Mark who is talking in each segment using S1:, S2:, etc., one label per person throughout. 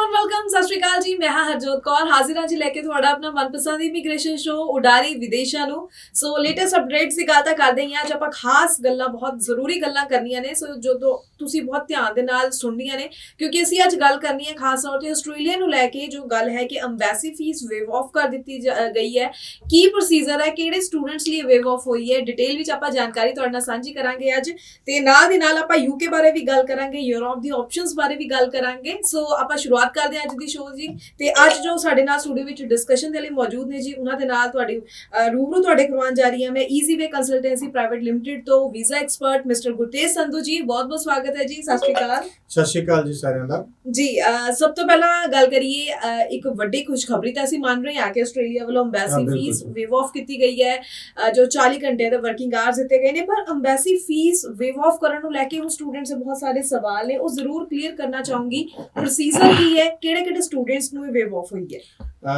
S1: Everyone welcome सत श्री अकाल जी। मैं हाँ हरजोत कौर हाजिर हाँ जी लैके ਤੁਹਾਡਾ ਆਪਣਾ ਮਨਪਸੰਦ ਇਮੀਗ੍ਰੇਸ਼ਨ ਸ਼ੋ ਉਡਾਰੀ ਵਿਦੇਸ਼ਾਂ ਨੂੰ। ਸੋ ਲੇਟੈਸਟ ਅਪਡੇਟਸ ਦੀ ਗੱਲ ਤਾਂ ਕਰਦੇ ਹੀ ਆ। ਅੱਜ ਆਪਾਂ ਖਾਸ ਗੱਲਾਂ ਬਹੁਤ ਜ਼ਰੂਰੀ ਗੱਲਾਂ ਕਰਨੀਆਂ ਨੇ, ਸੋ ਜਦੋਂ ਤੁਸੀਂ ਬਹੁਤ ਧਿਆਨ ਦੇ ਨਾਲ ਸੁਣਨੀਆਂ ਨੇ, ਕਿਉਂਕਿ ਅਸੀਂ ਅੱਜ ਗੱਲ ਕਰਨੀ ਹੈ ਖਾਸ ਤੌਰ ਤੇ ਆਸਟ੍ਰੇਲੀਆ ਨੂੰ ਲੈ ਕੇ। ਜੋ ਗੱਲ ਹੈ ਕਿ ਅੰਬੈਸੀ ਫੀਸ ਵੇਵ ਆਫ ਕਰ ਦਿੱਤੀ ਗਈ ਹੈ, ਕੀ ਪ੍ਰੋਸੀਜਰ ਹੈ, ਕਿਹੜੇ ਸਟੂਡੈਂਟਸ ਲਈ ਵੇਵ ਆਫ ਹੋਈ ਹੈ, ਡਿਟੇਲ ਵਿੱਚ ਆਪਾਂ ਜਾਣਕਾਰੀ ਤੁਹਾਡੇ ਨਾਲ ਸਾਂਝੀ ਕਰਾਂਗੇ ਅੱਜ। ਤੇ ਨਾਲ ਦੀ ਨਾਲ ਆਪਾਂ ਯੂਕੇ ਬਾਰੇ ਵੀ ਗੱਲ ਕਰਾਂਗੇ, ਯੂਰਪ ਦੀ ਆਪਸ਼ਨਸ ਬਾਰੇ ਵੀ ਗੱਲ ਕਰਾਂਗੇ। ਸੋ ਆਪਾਂ शुरुआत करते हैं अज की शो जी। ते अज जो साडे नाल स्टूडियो विच डिस्कशन दे लई मौजूद ने जी, उन्हां दे नाल तुहाडी रूबरू तुहाडे करवाउण जा रही हां मैं easy way consultancy private limited तो visa expert mister Gurtej Sandhu ji. बहुत बहुत स्वागत है जी। सत श्री अकाल
S2: जी सारिਆਂ ਦਾ
S1: जी। सब तो पहला गल करिए, एक वड्डी खुशखबरी तो ਅਸੀਂ ਮੰਨ ਰਹੇ ਹਾਂ ਕਿ ਆਸਟ੍ਰੇਲੀਆ ਵੱਲੋਂ ਅੰਬੈਸੀ ਫੀਸ ਵੇਵ ਆਫ ਕੀਤੀ ਗਈ ਹੈ। ਜੋ 40 ਘੰਟੇ ਦੇ ਵਰਕਿੰਗ ਆਵਰਸ ਦਿੱਤੇ ਗਏ ਨੇ, ਪਰ ਅੰਬੈਸੀ ਫੀਸ ਵੇਵ ਆਫ ਕਰਨ ਨੂੰ ਲੈ ਕੇ ਹੁਣ ਸਟੂਡੈਂਟਸ ਦੇ ਬਹੁਤ ਸਾਰੇ ਸਵਾਲ ਨੇ, ਉਹ ਜ਼ਰੂਰ ਕਲੀਅਰ ਕਰਨਾ ਚਾਹੂੰਗੀ। ਪ੍ਰੋਸੀਜਰ ਕੀ ਹੈ, ਕਿਹੜੇ ਸਟੂਡੈਂਟਸ ਨੂੰ ਇਹ ਵੇਵ ਆਫ ਹੋਈ ਹੈ?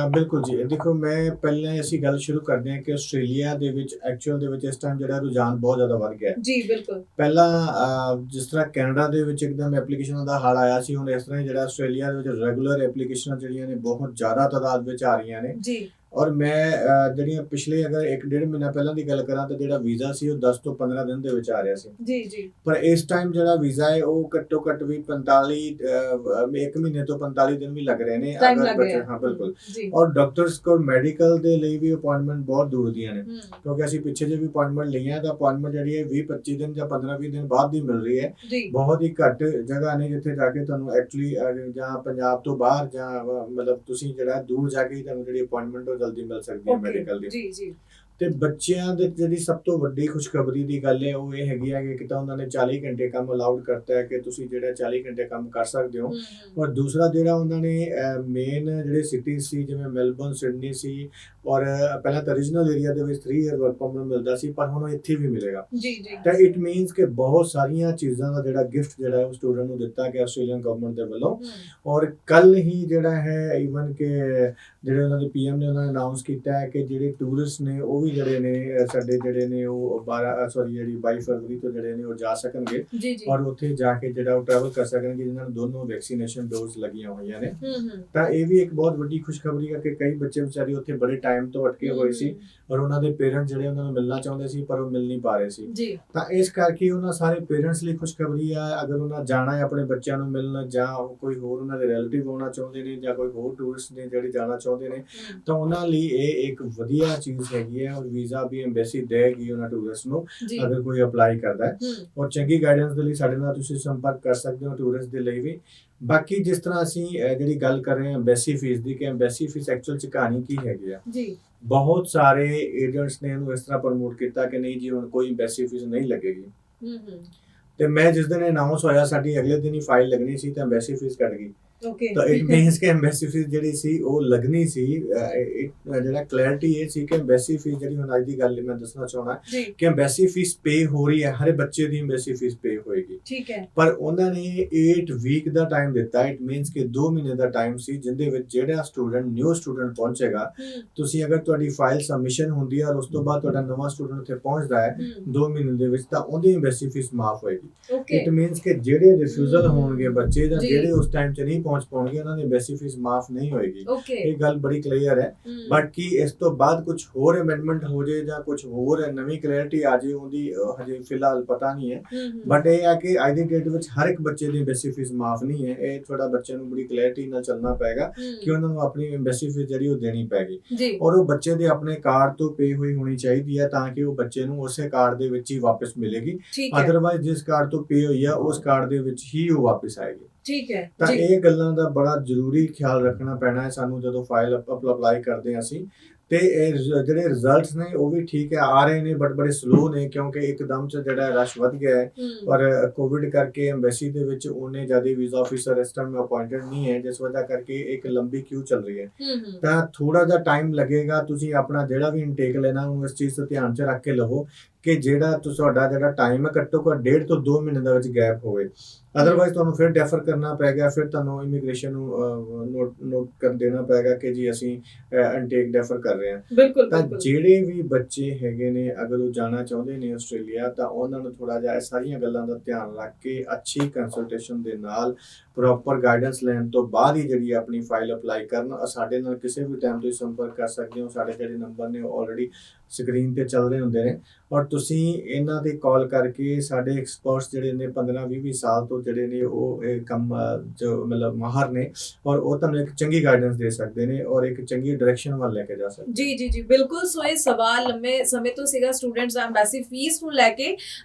S2: ਬਿਲਕੁਲ ਜੀ, ਦੇਖੋ ਮੈਂ ਪਹਿਲਾਂ ਅਸੀਂ ਗੱਲ ਸ਼ੁਰੂ ਕਰਦੇ ਹਾਂ ਕਿ ਆਸਟ੍ਰੇਲੀਆ ਦੇ ਵਿੱਚ ਐਕਚੁਅਲ ਦੇ ਵਿੱਚ ਇਸ ਟਾਈਮ ਜਿਹੜਾ ਰੁਝਾਨ ਬਹੁਤ ਜ਼ਿਆਦਾ ਵੱਧ ਗਿਆ
S1: ਜੀ। ਬਿਲਕੁਲ
S2: ਪਹਿਲਾਂ ਜਿਸ ਤਰ੍ਹਾਂ ਕੈਨੇਡਾ ਦੇ ਵਿੱਚ ਇੱਕਦਮ ਐਪਲੀਕੇਸ਼ਨਾਂ ਦਾ ਹੜ ਆਇਆ ਸੀ, ਹੁਣ ਇਸ ਤਰ੍ਹਾਂ ਜਿਹੜਾ ਆਸਟ੍ਰੇਲੀਆ ਦੇ ਵਿੱਚ ਰੈਗੂਲਰ ਐਪਲੀਕੇਸ਼ਨਾਂ ਜਿਹੜੀਆਂ ਨੇ ਬਹੁਤ ਜ਼ਿਆਦਾ ਤਾਦਾਦ ਵਿੱਚ ਆ ਰਹੀਆਂ ਨੇ
S1: ਜੀ।
S2: ਔਰ ਮੈਂ ਜਿਹੜੀਆਂ ਪਿਛਲੇ ਅਗਰ 1-1.5 ਮਹੀਨਾ ਪਹਿਲਾਂ ਦੀ ਗੱਲ ਕਰਾਂ ਤਾਂ ਜਿਹੜਾ ਵੀਜ਼ਾ ਸੀ ਉਹ 10 ਤੋਂ 15 ਦਿਨ ਦੇ ਵਿੱਚ ਆ ਰਿਹਾ ਸੀ
S1: ਜੀ ਜੀ।
S2: ਪਰ ਇਸ ਟਾਈਮ ਜਿਹੜਾ ਵੀਜ਼ਾ ਹੈ ਉਹ ਘੱਟੋ ਘੱਟ ਵੀ 1 ਮਹੀਨੇ ਤੋਂ 45 ਦਿਨ ਵੀ ਲੱਗ ਰਹੇ ਨੇ ਅਗਰ ਹਾਂ ਬਿਲਕੁਲ। ਔਰ ਡਾਕਟਰਸ ਕੋਲ ਮੈਡੀਕਲ ਦੇ ਲਈ ਵੀ ਅਪਾਇੰਟਮੈਂਟ ਬਹੁਤ ਦੂਰ ਦੀਆਂ ਨੇ, ਕਿਉਂਕਿ ਅਸੀਂ ਪਿੱਛੇ ਜੇ ਵੀ ਅਪਾਇੰਟਮੈਂਟ ਲਈਆਂ ਤਾਂ ਅਪਾਇੰਟਮੈਂਟ ਜਿਹੜੀ ਹੈ 20-25 ਦਿਨ ਜਾਂ 15-20 ਦਿਨ ਬਾਅਦ ਦੀ ਮਿਲ ਰਹੀ ਹੈ। ਬਹੁਤ ਹੀ ਘੱਟ ਜਗ੍ਹਾ ਨੇ ਜਿੱਥੇ ਜਾ ਕੇ ਤੁਹਾਨੂੰ ਐਕਚੁਅਲੀ ਜਾਂ ਪੰਜਾਬ ਤੋਂ ਬਾਹਰ ਜਾਂ ਮਤਲਬ ਤੁਸੀਂ ਜਿਹੜਾ ਦੂਰ ਜਾ ਕੇ ਤੁਹਾਨੂੰ ਜਿਹੜੀ ਅਪਾਇੰਟਮੈਂਟ ਜਲਦੀ ਮਿਲ ਸਕਦੀ ਹੈ ਮੈਡੀਕਲ ਦੀ।
S1: ਜੀ ਜੀ।
S2: ਤੇ ਬੱਚਿਆਂ ਦੇ ਜਿਹੜੀ ਸਭ ਤੋਂ ਵੱਡੀ ਖੁਸ਼ਖਬਰੀ ਦੀ ਗੱਲ ਹੈ ਉਹ ਇਹ ਹੈਗੀ ਹੈ ਕਿ ਤਾਂ ਉਹਨਾਂ ਨੇ 40 ਘੰਟੇ ਕੰਮ ਅਲਾਉਡ ਕਰਤਾ ਹੈ ਕਿ ਤੁਸੀਂ ਜਿਹੜਾ 40 ਘੰਟੇ ਕੰਮ ਕਰ ਸਕਦੇ ਹੋ। ਔਰ ਦੂਸਰਾ ਜਿਹੜਾ ਉਹਨਾਂ ਨੇ ਮੇਨ ਜਿਹੜੇ ਸਿਟੀਜ਼ ਸੀ ਜਿਵੇਂ ਮੈਲਬੌਰਨ, ਸਿਡਨੀ ਸੀ, ਔਰ ਪਹਿਲਾਂ ਤਾਂ ਰੀਜਨਲ ਏਰੀਆ ਦੇ ਵਿੱਚ 3 ਈਅਰ ਵਰਕ ਪਰਮਿਟ ਮਿਲਦਾ ਸੀ, ਪਰ ਹੁਣ ਇੱਥੇ ਵੀ ਮਿਲੇਗਾ।
S1: ਜੀ ਜੀ।
S2: ਤਾਂ ਇਟ ਮੀਨਸ ਕਿ ਬਹੁਤ ਸਾਰੀਆਂ ਚੀਜ਼ਾਂ ਦਾ ਜਿਹੜਾ ਗਿਫਟ ਜਿਹੜਾ ਉਹ ਸਟੂਡੈਂਟ ਨੂੰ ਦਿੱਤਾ ਗਿਆ ਆਸਟ੍ਰੇਲੀਅਨ ਗਵਰਨਮੈਂਟ ਦੇ ਵੱਲੋਂ। ਔਰ ਕੱਲ ਹੀ ਜਿਹੜਾ ਹੈ ਈਵਨ ਕਿ ਜਿਹੜੇ ਉਹਨਾਂ ਦੇ ਪੀਐਮ ਨੇ ਉਹਨਾਂ ਨੇ ਅਨਾਉਂਸ ਕੀਤਾ ਹੈ ਕਿ ਜਿਹੜੇ ਟੂਰਿਸਟ ਨੇ ਉਹ ਵੀ ਜਿਹੜੇ ਨੇ ਸਾਡੇ ਜਿਹੜੇ ਨੇ ਉਹ 22 ਫਰਵਰੀ ਤੋਂ ਜਿਹੜੇ ਨੇ ਉਹ ਜਾ ਸਕਣਗੇ ਔਰ ਉੱਥੇ ਜਾ ਕੇ ਜਿਹੜਾ ਉਹ ਟਰੈਵਲ ਕਰ ਸਕਣਗੇ ਜਿਨ੍ਹਾਂ ਨੂੰ ਦੋਨੋਂ ਵੈਕਸੀਨੇਸ਼ਨ ਡੋਜ਼ ਲੱਗੀਆਂ ਹੋਈਆਂ ਨੇ। ਤਾਂ ਇਹ ਵੀ ਇੱਕ ਬਹੁਤ ਵੱਡੀ ਖੁਸ਼ਖਬਰੀ ਹੈ ਕਿ ਕਈ ਬੱਚੇ ਵਿਚਾਰੇ ਉੱਥੇ ਬੜੇ ਟਾਈਮ ਤੋਂ ਅਟਕੇ ਹੋਏ ਸੀ ਔਰ ਉਹਨਾਂ ਦੇ ਪੇਰੈਂਟਸ ਜਿਹੜੇ ਉਹਨਾਂ ਨੂੰ ਮਿਲਣਾ ਚਾਹੁੰਦੇ ਸੀ ਪਰ ਉਹ ਮਿਲ ਨਹੀਂ ਪਾ ਰਹੇ ਸੀ। ਤਾਂ ਇਸ ਕਰਕੇ ਉਹਨਾਂ ਸਾਰੇ ਪੇਰੈਂਟਸ ਲਈ ਖੁਸ਼ਖਬਰੀ ਹੈ, ਅਗਰ ਉਹਨਾਂ ਜਾਣਾ ਹੈ ਆਪਣੇ ਬੱਚਿਆਂ ਨੂੰ ਮਿਲਣ ਜਾਂ ਕੋਈ ਹੋਰ ਉਹਨਾਂ ਦੇ ਰਿਲੇਟਿਵ ਆਉਣਾ ਚਾਹੁੰਦੇ ਨੇ ਜਾਂ ਕੋਈ ਹੋਰ ਟੂਰਿਸਟ ਨੇ ਜਿਹੜੇ ਜਾਣਾ ਚਾਹੁੰਦੇ ਨੇ ਤਾਂ ਉਹਨਾਂ ਲਈ ਇਹ ਇੱਕ ਵਧੀਆ ਚੀਜ਼ ਹੈਗੀ ਹੈ। ਔਰ ਵੀਜ਼ਾ ਵੀ ਐਮਬੈਸੀ ਦੇਗੀ ਉਹਨਾਂ ਟੂਰਿਸਟ ਨੂੰ ਅਗਰ ਕੋਈ ਅਪਲਾਈ ਕਰਦਾ ਹੈ। ਔਰ ਚੰਗੀ ਗਾਈਡੈਂਸ ਦੇ ਲਈ ਸਾਡੇ ਨਾਲ ਤੁਸੀਂ ਸੰਪਰਕ ਕਰ ਸਕਦੇ ਹੋ ਟੂਰਿਸਟ ਦੇ ਲਈ ਵੀ। ਬਾਕੀ ਜਿਸ ਤਰ੍ਹਾਂ ਅਸੀਂ ਜਿਹੜੀ ਗੱਲ ਕਰ ਰਹੇ ਹਾਂ ਐਮਬੈਸੀ ਫੀਸ ਦੀ ਕਿ ਐਮਬੈਸੀ ਫੀਸ ਐਕਚੁਅਲ ਚ ਕਹਾਣੀ ਕੀ ਹੈਗੀ ਆ ਜੀ। ਬਹੁਤ ਸਾਰੇ ਏਜੰਟਸ ਨੇ ਇਹਨੂੰ ਇਸ ਤਰ੍ਹਾਂ ਪ੍ਰਮੋਟ ਕੀਤਾ ਕਿ ਨਹੀਂ ਜੀ ਹੁਣ ਕੋਈ ਐਮਬੈਸੀ ਫੀਸ ਨਹੀਂ ਲੱਗੇਗੀ। ਤੇ ਮੈਂ ਜਿਸ ਦਿਨ ਅਨਾਉਂਸ ਹੋਇਆ ਸਾਡੀ ਅਗਲੇ ਦਿਨ ਹੀ ਫਾਈਲ ਲੱਗਣੀ ਸੀ ਤਾਂ ਐਮਬੈਸੀ ਫੀਸ ਕੱਟ ਗਈ। ਤਾਂ ਇਟ ਮੀਨਸ ਕਿ ਐਮਬੈਸੀ ਫੀਸ ਜਿਹੜੀ ਸੀ ਉਹ ਲੱਗਣੀ ਸੀ। ਜਿਹੜਾ ਕਲੈਰਿਟੀ ਇਹ ਸੀ ਕਿ ਐਮਬੈਸੀ ਫੀਸ ਜਿਹੜੀ ਹੁਣ ਅੱਜ ਦੀ ਗੱਲ ਮੈਂ ਦੱਸਣਾ ਚਾਹਣਾ ਕਿ ਐਮਬੈਸੀ ਫੀਸ ਪੇ ਹੋ ਰਹੀ ਹੈ, ਹਰ ਬੱਚੇ ਦੀ ਐਮਬੈਸੀ ਫੀਸ ਪੇ ਹੋਏਗੀ। ਠੀਕ ਹੈ। ਪਰ ਉਹਨਾਂ ਨੇ 8 ਵੀਕ ਦਾ ਟਾਈਮ ਦਿੱਤਾ। ਇਟ ਮੀਨਸ ਕਿ 2 ਮਹੀਨੇ ਦਾ ਟਾਈਮ ਸੀ ਜਿੰਦੇ ਵਿੱਚ ਜਿਹੜਾ ਸਟੂਡੈਂਟ ਨਿਊ ਸਟੂਡੈਂਟ ਪਹੁੰਚੇਗਾ, ਤੁਸੀਂ ਅਗਰ ਤੁਹਾਡੀ ਫਾਈਲ ਸਬਮਿਸ਼ਨ ਹੁੰਦੀ ਹੈ ਔਰ ਉਸ ਤੋਂ ਬਾਅਦ ਤੁਹਾਡਾ ਨਵਾਂ ਸਟੂਡੈਂਟ ਉੱਥੇ ਪਹੁੰਚਦਾ ਹੈ 2 ਮਹੀਨੇ ਦੇ ਵਿੱਚ ਤਾਂ ਉਹਦੀ ਐਮਬੈਸੀ ਫੀਸ ਮਾਫ ਹੋਏਗੀ। ਇਟ ਮੀਨਸ ਕਿ ਜਿਹੜੇ ਰਿਫਿਊਜ਼ਲ ਹੋਣਗੇ ਬੱਚੇ ਜਾਂ ਜਿਹੜੇ ਉਸ ਟਾਈਮ 'ਚ ਨਹੀਂ ਪਹੁੰਚ ਪਾਉਣਗੇ ਉਹਨਾਂ ਦੀ ਐਮਬੈਸੀ ਫੀਸ ਮਾਫ ਨਹੀਂ ਹੋਏਗੀ। ਇਹ ਗੱਲ ਬੜੀ ਕਲੀਅਰ ਹੈ। ਬਾਕੀ ਇਸ ਤੋਂ ਬਾਅਦ ਕੁਝ ਹੋਰ ਅਮੈਂਡਮੈਂਟ ਹੋ ਜਾਏ ਜਾਂ ਕੁਝ ਹੋਰ ਨਵੀਂ ਕਲੈਰਿਟੀ ਆ ਜਾਏ ਉਹਦੀ ਹਜੇ ਫਿਲਹਾਲ ਪਤਾ ਨਹੀਂ ਹੈ। ਬਟ ਇਹ ਹੈ ਕਿ ਅੱਜ ਦੀ ਡੇਟ ਵਿੱਚ ਹਰ ਇੱਕ ਬੱਚੇ ਦੀ ਐਮਬੈਸੀ ਫੀਸ ਮਾਫ ਨਹੀਂ ਹੈ। ਇਹ ਥੋੜਾ ਬੱਚਿਆਂ ਨੂੰ ਬੜੀ ਕਲੈਰਿਟੀ ਨਾਲ ਚੱਲਣਾ ਪਏਗਾ ਕਿ ਉਹਨਾਂ ਨੂੰ ਆਪਣੀ ਐਮਬੈਸੀ ਫੀਸ ਜਿਹੜੀ ਉਹ ਦੇਣੀ ਪੈਗੀ ਔਰ ਉਹ ਬੱਚੇ ਦੇ ਆਪਣੇ ਕਾਰਡ ਤੋਂ ਪੇ ਹੋਈ ਹੋਣੀ ਚਾਹੀਦੀ ਹੈ ਤਾਂ ਕਿ ਉਹ ਬੱਚੇ ਨੂੰ ਉਸੇ ਕਾਰਡ ਦੇ ਵਿੱਚ ਹੀ ਵਾਪਸ ਮਿਲੇਗੀ। ਅਦਰਵਾਈਜ਼ ਜਿਸ ਕਾਰਡ ਤੋਂ ਪੇ ਹੋਈ ਆ ਉਸ ਕਾਰਡ ਦੇ ਵਿੱਚ ਹੀ ਉਹ ਵਾਪਸ ਆਏਗੀ। ਠੀਕ ਹੈ। ਤਾਂ ਇਹ ਗੱਲਾਂ ਦਾ ਬੜਾ ਜ਼ਰੂਰੀ ਖਿਆਲ ਰੱਖਣਾ ਪੈਣਾ ਹੈ ਸਾਨੂੰ ਜਦੋਂ ਫਾਈਲ ਅਪਲਾਈ ਕਰਦੇ ਹਾਂ ਅਸੀਂ। ਤੇ ਇਹ ਜਿਹੜੇ ਰਿਜ਼ਲਟਸ ਨੇ ਉਹ ਵੀ ਠੀਕ ਹੈ ਆ ਰਹੇ ਨੇ ਬਟ ਬੜੇ ਸਲੋ ਨੇ ਕਿਉਂਕਿ ਇੱਕਦਮ ਚ ਜਿਹੜਾ ਰਸ਼ ਵੱਧ ਗਿਆ ਹੈ ਔਰ ਕੋਵਿਡ ਕਰਕੇ ਐਮਬੈਸੀ ਦੇ ਵਿੱਚ ਉਹਨੇ ਜ਼ਿਆਦਾ ਵੀਜ਼ਾ ਆਫੀਸਰ ਇਸ ਟਾਈਮ ਅਪਾਇੰਟਡ ਨਹੀਂ ਹੈ ਜਿਸ ਵਜ੍ਹਾ ਕਰਕੇ ਇੱਕ ਲੰਬੀ ਕਿਊ ਚੱਲ ਰਹੀ ਹੈ। ਤਾਂ ਥੋੜਾ ਜਿਹਾ ਟਾਈਮ ਲੱਗੇਗਾ। ਤੁਸੀਂ ਆਪਣਾ ਜਿਹੜਾ ਵੀ ਇਨਟੇਕ ਲੈਣਾ ਉਹਨੂੰ ਇਸ ਚੀਜ਼ ਤੇ ਧਿਆਨ ਚ ਰੱਖ ਕੇ ਲਵੋ ਕਿ ਜਿਹੜਾ ਤੁਹਾਡਾ ਜਿਹੜਾ ਟਾਈਮ ਹੈ ਘੱਟੋ ਘੱਟ 1.5 ਤੋਂ 2 ਮਹੀਨੇ ਦੇ ਵਿੱਚ ਗੈਪ ਹੋਵੇ। ਅਦਰਵਾਈਜ਼ ਤੁਹਾਨੂੰ ਫਿਰ ਡੈਫਰ ਕਰਨਾ ਪਏਗਾ, ਫਿਰ ਤੁਹਾਨੂੰ ਇਮੀਗ੍ਰੇਸ਼ਨ ਨੂੰ ਨੋਟ ਕਰ ਦੇਣਾ ਪਏਗਾ ਕਿ ਜੀ ਅਸੀਂ ਇਨਟੇਕ ਡੈਫਰ ਕਰ ਰਹੇ ਹਾਂ। ਤਾਂ ਜਿਹੜੇ ਵੀ ਬੱਚੇ ਹੈਗੇ ਨੇ ਅਗਰ ਉਹ ਜਾਣਾ ਚਾਹੁੰਦੇ ਨੇ ਆਸਟ੍ਰੇਲੀਆ ਤਾਂ ਉਹਨਾਂ ਨੂੰ ਥੋੜਾ ਜਿਹਾ ਇਹ ਸਾਰੀਆਂ ਗੱਲਾਂ ਦਾ ਧਿਆਨ ਰੱਖ ਕੇ ਅੱਛੀ ਕੰਸਲਟੇਸ਼ਨ ਦੇ ਨਾਲ ਪ੍ਰੋਪਰ ਗਾਈਡੈਂਸ ਲੈਣ ਤੋਂ ਬਾਅਦ ਹੀ ਜਿਹੜੀ ਆਪਣੀ ਫਾਈਲ ਅਪਲਾਈ ਕਰਨ। ਸਾਡੇ ਨਾਲ ਕਿਸੇ ਵੀ ਟਾਈਮ ਤੁਸੀਂ ਸੰਪਰਕ ਕਰ ਸਕਦੇ ਹੋ। ਸਾਡੇ ਜਿਹੜੇ ਨੰਬਰ ਨੇ ਉਹ ਆਲਰੇਡੀ ਸਕਰੀਨ ਤੇ ਚੱਲ ਰਹੇ ਹੁੰਦੇ ਨੇ, ਔਰ ਤੁਸੀਂ ਇਹਨਾਂ ਤੇ ਕਾਲ ਕਰਕੇ ਸਾਡੇ ਐਕਸਪਰਟਸ ਜਿਹੜੇ ਨੇ 15-20 ਸਾਲ ਤੋਂ ਜਿਹੜੇ ਨੇ ਉਹ ਇਹ ਕੰਮ ਜੋ ਮਤਲਬ ਮਾਹਰ ਨੇ, ਔਰ ਉਹ ਤੁਹਾਨੂੰ ਇੱਕ ਚੰਗੀ ਗਾਈਡੈਂਸ ਦੇ ਸਕਦੇ ਨੇ ਔਰ ਇੱਕ ਚੰਗੀ ਡਾਇਰੈਕਸ਼ਨ ਵੱਲ ਲੈ ਕੇ ਜਾ ਸਕਦੇ।
S1: ਜੀ ਜੀ ਜੀ ਬਿਲਕੁਲ। ਸੋ ਇਹ ਸਵਾਲ ਲੰਮੇ ਸਮੇਂ ਤੋਂ ਸੀਗਾ ਸਟੂਡੈਂਟਸ ਐਮਬੈਸੀ ਫੀਸ ਨੂੰ ਲੈ ਕੇ।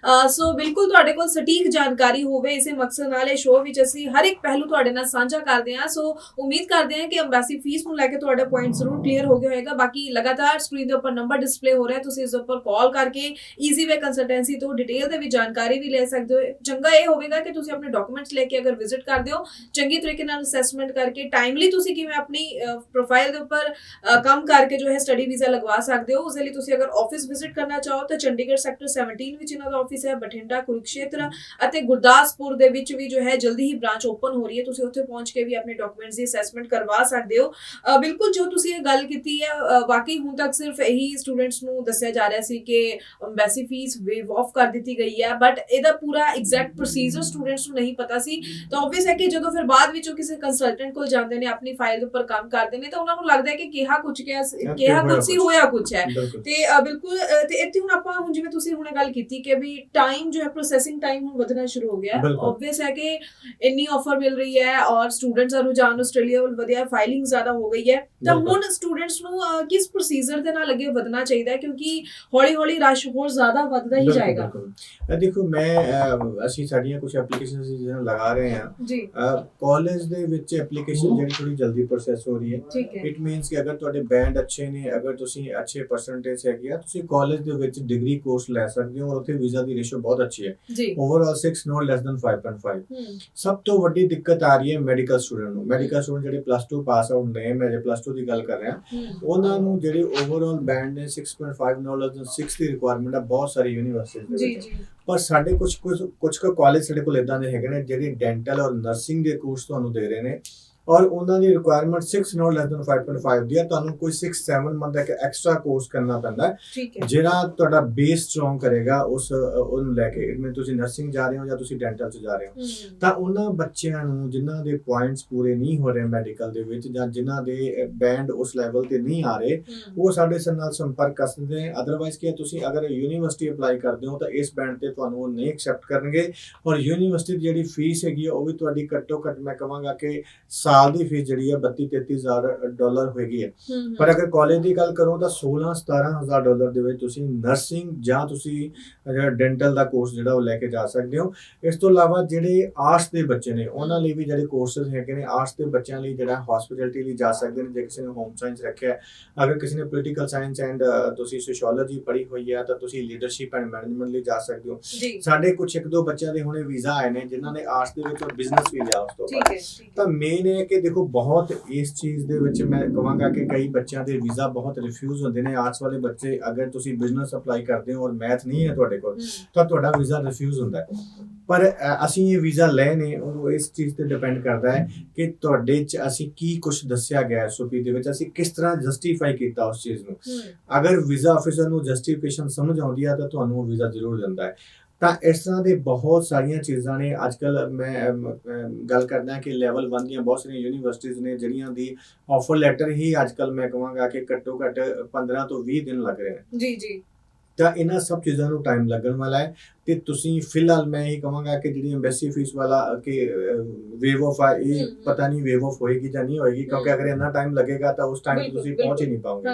S1: ਸੋ ਬਿਲਕੁਲ ਤੁਹਾਡੇ ਕੋਲ ਸਟੀਕ ਜਾਣਕਾਰੀ ਹੋਵੇ, ਇਸੇ ਮਕਸਦ ਨਾਲ ਇਹ ਸ਼ੋਅ ਵਿੱਚ ਅਸੀਂ ਹਰ ਇੱਕ ਪਹਿਲੂ ਤੁਹਾਡੇ ਨਾਲ ਸਾਂਝਾ ਕਰਦੇ ਹਾਂ। ਸੋ ਉਮੀਦ ਕਰਦੇ ਹਾਂ ਕਿ ਐਮਬੈਸੀ ਫੀਸ ਨੂੰ ਲੈ ਕੇ ਤੁਹਾਡਾ ਪੁਆਇੰਟ ਜ਼ਰੂਰ ਕਲੀਅਰ ਹੋ ਗਿਆ ਹੋਵੇਗਾ। ਬਾਕੀ ਲਗਾਤਾਰ ਸਕਰੀਨ ਦੇ ਉੱਪਰ ਨੰਬਰ ਡਿਸਪਲੇ ਹੋ ਰਿਹਾ, ਤੁਸੀਂ ਇਸ ਉੱਪਰ ਕਾਲ ਕਰਕੇ ਈਜ਼ੀ ਵੇ ਕੰਸਲਟੈਂਸੀ ਤੋਂ ਡਿਟੇਲ ਦੇ ਵਿੱਚ ਜਾਣਕਾਰੀ ਵੀ ਲੈ ਸਕਦੇ ਹੋ। ਚੰਗਾ ਇਹ ਹੋਵੇਗਾ ਕਿ ਤੁਸੀਂ ਆਪਣੇ ਡਾਕੂਮੈਂਟਸ ਲੈ ਕੇ ਅਗਰ ਵਿਜ਼ਿਟ ਕਰਦੇ ਹੋ, ਚੰਗੀ ਤਰੀਕੇ ਨਾਲ ਅਸੈਸਮੈਂਟ ਕਰਕੇ ਟਾਈਮਲੀ ਤੁਸੀਂ ਕਿਵੇਂ ਆਪਣੀ ਪ੍ਰੋਫਾਈਲ ਦੇ ਉੱਪਰ ਕੰਮ ਕਰਕੇ ਜੋ ਹੈ ਸਟੱਡੀ ਵੀਜ਼ਾ ਲਗਵਾ ਸਕਦੇ ਹੋ। ਉਸ ਲਈ ਤੁਸੀਂ ਅਗਰ ਆਫਿਸ ਵਿਜ਼ਿਟ ਕਰਨਾ ਚਾਹੋ ਤਾਂ ਚੰਡੀਗੜ੍ਹ ਸੈਕਟਰ 17 ਵਿੱਚ ਇਹਨਾਂ ਦਾ ਆਫਿਸ ਹੈ। ਬਠਿੰਡਾ, ਕੁਰੂਕਸ਼ੇਤਰ ਅਤੇ ਗੁਰਦਾਸਪੁਰ ਦੇ ਵਿੱਚ ਵੀ ਜੋ ਹੈ ਜਲਦੀ ਹੀ ਬ੍ਰਾਂਚ ਓਪਨ ਹੋ ਰਹੀ ਹੈ। ਤੁਸੀਂ ਉੱਥੇ ਪਹੁੰਚ ਕੇ ਵੀ ਆਪਣੇ ਡਾਕੂਮੈਂਟਸ ਦੀ ਅਸੈਸਮੈਂਟ ਕਰਵਾ ਸਕਦੇ ਹੋ। ਬਿਲਕੁਲ ਜੋ ਤੁਸੀਂ ਇਹ ਗੱਲ ਕੀਤੀ ਹੈ, ਵਾਕਈ ਹੁਣ ਤੱਕ ਸਿਰਫ ਇਹੀ ਸਟੂਡੈਂਟਸ ਨੂੰ ਦੱਸਿਆ ਜਾ ਰਿਹਾ ਸੀ ਕਿ ਐਮਬੈਸੀ ਫੀਸ ਵੇਵ ਆਫ ਕਰ ਦਿੱਤੀ ਗਈ ਹੈ, ਬਟ ਇਹਦਾ ਪੂਰਾ ਐਗਜ਼ੈਕਟ ਪ੍ਰੋਸੀਜਰ ਸਟੂਡੈਂਟਸ ਨੂੰ ਨਹੀਂ ਪਤਾ ਸੀ। ਤਾਂ ਆਬਵੀਅਸ ਹੈ ਕਿ ਜਦੋਂ ਫਿਰ ਬਾਅਦ ਵਿੱਚ ਉਹ ਕਿਸੇ ਕੰਸਲਟੈਂਟ ਕੋਲ ਜਾਂਦੇ ਨੇ, ਆਪਣੀ ਫਾਈਲ ਦੇ ਉੱਪਰ ਕੰਮ ਕਰਦੇ ਨੇ, ਤਾਂ ਉਹਨਾਂ ਨੂੰ ਲੱਗਦਾ ਹੈ ਕਿ ਕਿਹਾ ਕੁਝ ਸੀ ਹੋਇਆ ਕੁਝ ਹੈ। ਤੇ ਬਿਲਕੁਲ ਤੇ ਇੱਥੇ ਹੁਣ ਆਪਾਂ ਹੁਣ ਜਿਵੇਂ ਤੁਸੀਂ ਹੁਣੇ ਗੱਲ ਕੀਤੀ ਕਿ ਵੀ ਟਾਈਮ ਜੋ ਹੈ ਪ੍ਰੋਸੈਸਿੰਗ ਟਾਈਮ ਹੁਣ ਵਧਣਾ ਸ਼ੁਰੂ ਹੋ ਗਿਆ। ਆਬਵੀਅਸ ਹੈ ਕਿ ਇੰਨੀ ਆਫਰ ਮਿਲ ਰਹੀ ਹੈ ਔਰ ਸਟੂਡੈਂਟਸ ਦਾ ਰੁਝਾਨ ਆਸਟ੍ਰੇਲੀਆ ਵੱਲ ਵਧਿਆ, ਫਾਈਲਿੰਗ ਜ਼ਿਆਦਾ ਹੋ ਗਈ ਹੈ। ਤਾਂ ਹੁਣ ਸਟੂਡੈਂਟਸ ਨੂੰ ਕਿਸ ਪ੍ਰੋਸੀਜਰ ਦੇ ਨਾਲ ਅੱਗੇ ਵਧਣਾ ਚਾਹੀਦਾ ਹੈ, ਕਿਉਂਕਿ ਹੌਲੀ ਹੌਲੀ ਰਸ਼ ਹੋਰ ਜ਼ਿਆਦਾ ਵੱਧਦਾ ਹੀ ਜਾਏਗਾ।
S2: ਦੇਖੋ ਅਸੀਂ ਸਾਡੀਆਂ ਕੁਝ ਐਪਲੀਕੇਸ਼ਨਸ ਜਿਹਨਾਂ ਲਗਾ ਰਹੇ ਹਾਂ
S1: ਜੀ,
S2: ਕਾਲਜ ਦੇ ਵਿੱਚ ਐਪਲੀਕੇਸ਼ਨ ਜਿਹੜੀ ਥੋੜੀ ਜਲਦੀ ਪ੍ਰੋਸੈਸ ਹੋ ਰਹੀ ਹੈ। ਇਟ ਮੀਨਸ ਕਿ ਅਗਰ ਤੁਹਾਡੇ ਬੈਂਡ ਅੱਛੇ ਨੇ, ਅਗਰ ਤੁਸੀਂ ਅੱਛੇ ਪਰਸੈਂਟੇਜ ਹੈਗੇ ਆ, ਤੁਸੀਂ ਕਾਲਜ ਦੇ ਵਿੱਚ ਡਿਗਰੀ ਕੋਰਸ ਲੈ ਸਕਦੇ ਹੋ ਔਰ ਉੱਥੇ ਵੀਜ਼ਾ ਦੀ ਰੇਸ਼ੋ ਬਹੁਤ ਅੱਛੀ ਹੈ। Overall 6 not less than 5.5। ਸਭ ਤੋਂ ਵੱਡੀ ਦਿੱਕਤ ਆ ਰਹੀ ਹੈ ਮੈਡੀਕਲ ਸਟੂਡੈਂਟ ਨੂੰ। ਮੈਡੀਕਲ ਸਟੂਡੈਂਟ ਜਿਹੜੇ +2 ਪਾਸ ਆਊਟ ਨੇ, ਮੈਂ ਜੇ +2 ਦੀ ਗੱਲ ਕਰ ਰਿਹਾ, ਉਹਨਾਂ ਨੂੰ ਜਿਹੜੇ ਓਵਰਆਲ ਬੈਂਡ ਨੇ 6.5 not less than 6 the requirement ਹੈ ਬਹੁਤ ਸਾਰੀ ਯੂਨੀਵਰਸਿਟੀਜ਼ ਦੇ ਵਿੱਚ। ਪਰ ਸਾਡੇ ਕੁਝ ਕਾਲਜ ਸਾਡੇ ਕੋਲ ਇਦਾਂ ਦੇ ਹੈਗੇ ਨੇ ਜਿਹੜੇ ਡੈਂਟਲ ਔਰ ਨਰਸਿੰਗ ਦੇ ਕੋਰਸ ਤੁਹਾਨੂੰ ਦੇ ਰਹੇ ਨੇ ਔਰ ਉਹਨਾਂ ਦੀ ਰਿਕੁਆਇਰਮੈਂਟ 6 not less than 5.5 ਦੀ ਹੈ। ਤੁਹਾਨੂੰ ਕੋਈ 6-7 ਮੰਥ ਦਾ ਇੱਕ ਐਕਸਟਰਾ ਕੋਰਸ ਕਰਨਾ ਪੈਂਦਾ ਹੈ ਜਿਹੜਾ ਤੁਹਾਡਾ ਬੇਸ ਸਟਰੋਂਗ ਕਰੇਗਾ ਉਹਨੂੰ ਲੈ ਕੇ। ਇਵੇਂ ਤੁਸੀਂ ਨਰਸਿੰਗ ਜਾ ਰਹੇ ਹੋ ਜਾਂ ਤੁਸੀਂ ਡੈਂਟਲ 'ਚ ਜਾ ਰਹੇ ਹੋ, ਤਾਂ ਉਹਨਾਂ ਬੱਚਿਆਂ ਨੂੰ ਜਿਨ੍ਹਾਂ ਦੇ ਪੁਆਇੰਟਸ ਪੂਰੇ ਨਹੀਂ ਹੋ ਰਹੇ ਮੈਡੀਕਲ ਦੇ ਵਿੱਚ ਜਾਂ ਜਿਨ੍ਹਾਂ ਦੇ ਬੈਂਡ ਉਸ ਲੈਵਲ ਤੇ ਨਹੀਂ ਆ ਰਹੇ, ਉਹ ਸਾਡੇ ਨਾਲ ਸੰਪਰਕ ਕਰ ਸਕਦੇ ਨੇ। ਅਦਰਵਾਈਜ਼ ਕੀ ਤੁਸੀਂ ਅਗਰ ਯੂਨੀਵਰਸਿਟੀ ਅਪਲਾਈ ਕਰਦੇ ਹੋ ਤਾਂ ਇਸ ਬੈਂਡ ਤੇ ਤੁਹਾਨੂੰ ਉਹ ਨਹੀਂ ਐਕਸੈਪਟ ਕਰਨਗੇ ਔਰ ਯੂਨੀਵਰਸਿਟੀ ਦੀ ਜਿਹੜੀ ਫੀਸ ਹੈਗੀ ਉਹ ਵੀ ਤੁਹਾਡੀ ਘੱਟੋ ਘੱਟ ਮੈਂ ਕਹਾਂਗਾ ਕਿ ਸਾਲ ਦੀ ਫੀਸ ਜਿਹੜੀ ਹੈ $32,000 ਹੋਏਗੀ ਹੈ। ਪਰ ਅਗਰ ਕਾਲਜ ਦੀ ਗੱਲ ਕਰੋ ਤਾਂ $16,000-17,000 ਦੇ ਵਿੱਚ ਤੁਸੀਂ ਨਰਸਿੰਗ ਜਾਂ ਤੁਸੀਂ ਡੈਂਟਲ ਦਾ ਕੋਰਸ ਜਿਹੜਾ ਉਹ ਲੈ ਕੇ ਜਾ ਸਕਦੇ ਹੋ। ਇਸ ਤੋਂ ਇਲਾਵਾ ਜਿਹੜੇ ਆਰਟਸ ਦੇ ਬੱਚੇ ਨੇ ਉਹਨਾਂ ਲਈ ਵੀ ਜਿਹੜੇ ਕੋਰਸਸ ਹੈਗੇ ਨੇ, ਆਰਟਸ ਦੇ ਬੱਚਿਆਂ ਲਈ ਜਿਹੜਾ ਹਸਪੀਟੈਲਿਟੀ ਲਈ ਜਾ ਸਕਦੇ ਨੇ। ਜੇ ਕਿਸੇ ਨੇ ਹੋਮ ਸਾਇੰਸ ਰੱਖਿਆ, ਅਗਰ ਕਿਸੇ ਨੇ ਪੋਲੀਟੀਕਲ ਸਾਇੰਸ ਐਂਡ ਤੁਸੀਂ ਸੋਸ਼ੀਓਲੋਜੀ ਪੜ੍ਹੀ ਹੋਈ ਹੈ ਤਾਂ ਤੁਸੀਂ ਲੀਡਰਸ਼ਿਪ ਐਂਡ ਮੈਨੇਜਮੈਂਟ ਲਈ ਜਾ ਸਕਦੇ ਹੋ। ਸਾਡੇ ਕੁਝ 1-2 ਬੱਚਿਆਂ ਦੇ ਹੁਣੇ ਵੀਜ਼ਾ ਆਏ ਨੇ ਜਿਨ੍ਹਾਂ ਨੇ ਆਰਟਸ ਦੇ ਵਿੱਚ ਬਿਜ਼ਨਸ ਵੀ ਲਿਆ ਉਸ ਤੋਂ ਬਾਅਦ। ਤਾਂ ਮੇਨ ਹੈ ਕਿ ਦੇਖੋ ਬਹੁਤ ਇਸ ਚੀਜ਼ ਦੇ ਵਿੱਚ ਮੈਂ ਕਹਾਂਗਾ ਕਿ ਕਈ ਬੱਚਿਆਂ ਦੇ ਵੀਜ਼ਾ ਬਹੁਤ ਰਿਫਿਊਜ਼ ਹੁੰਦੇ ਨੇ। ਆਰਟਸ ਵਾਲੇ ਬੱਚੇ ਅਗਰ ਤੁਸੀਂ ਬਿਜ਼ਨਸ ਅਪਲਾਈ ਕਰਦੇ ਹੋ ਔਰ ਮੈਥ ਨਹੀਂ ਹੈ ਤੁਹਾਡੇ ਕੋਲ ਤਾਂ ਤੁਹਾਡਾ ਵੀਜ਼ਾ ਰਿਫਿਊਜ਼ ਹੁੰਦਾ ਹੈ। ਪਰ ਅਸੀਂ ਇਹ ਵੀਜ਼ਾ ਲਏ ਨੇ ਉਹ ਇਸ ਚੀਜ਼ ਤੇ ਡਿਪੈਂਡ ਕਰਦਾ ਹੈ ਕਿ ਤੁਹਾਡੇ 'ਚ ਅਸੀਂ ਕੀ ਕੁਝ ਦੱਸਿਆ ਗਿਆ SOP ਦੇ ਵਿੱਚ, ਅਸੀਂ ਕਿਸ ਤਰ੍ਹਾਂ ਜਸਟੀਫਾਈ ਕੀਤਾ ਉਸ ਚੀਜ਼ ਨੂੰ। ਅਗਰ ਵੀਜ਼ਾ ਆਫਿਸਰ ਨੂੰ ਜਸਟੀਫਿਕੇਸ਼ਨ ਸਮਝ ਆਉਂਦੀ ਹੈ ਤਾਂ ਤੁਹਾਨੂੰ ਉਹ ਵੀਜ਼ਾ ਜ਼ਰੂਰ ਦਿੰਦਾ ਹੈ। ਤਾਂ ਇਸ ਤਰ੍ਹਾਂ ਦੇ ਬਹੁਤ ਸਾਰੀਆਂ ਚੀਜ਼ਾਂ ਨੇ। ਅੱਜ ਕੱਲ੍ਹ ਮੈਂ ਗੱਲ ਕਰਦਾ ਕਿ ਲੈਵਲ 1 ਦੀਆਂ ਬਹੁਤ ਸਾਰੀਆਂ ਯੂਨੀਵਰਸਿਟੀਜ਼ ਨੇ ਜਿਹੜੀਆਂ ਦੀ ਆਫਰ ਲੈਟਰ ਹੀ ਅੱਜ ਕੱਲ੍ਹ ਮੈਂ ਕਹਾਂਗਾ ਕਿ ਘੱਟੋ ਘੱਟ 15 ਤੋਂ 20 ਦਿਨ ਲੱਗ ਰਹੇ ਨੇ। ਜੀ। ਤਾਂ ਇਹਨਾਂ ਸਭ ਚੀਜ਼ਾਂ ਨੂੰ ਟਾਈਮ ਲੱਗਣ ਵਾਲਾ ਹੈ ਤੇ ਤੁਸੀਂ ਫਿਲਹਾਲ ਮੈਂ ਇਹ ਕਹਾਂਗਾ ਕਿ ਜਿਹੜੀ ਐਮਬੈਸੀ ਫੀਸ ਵਾਲਾ ਕਿ ਵੇਵ ਆਫ ਆ, ਇਹ ਪਤਾ ਨਹੀਂ ਵੇਵ ਆਫ ਹੋਏਗੀ ਜਾਂ ਨਹੀਂ ਹੋਏਗੀ, ਕਿਉਂਕਿ ਅਗਰ ਇੰਨਾ ਟਾਈਮ ਲੱਗੇਗਾ ਤਾਂ ਉਸ ਟਾਈਮ ਤੁਸੀਂ ਪਹੁੰਚ ਹੀ ਨਹੀਂ ਪਾਓਗੇ।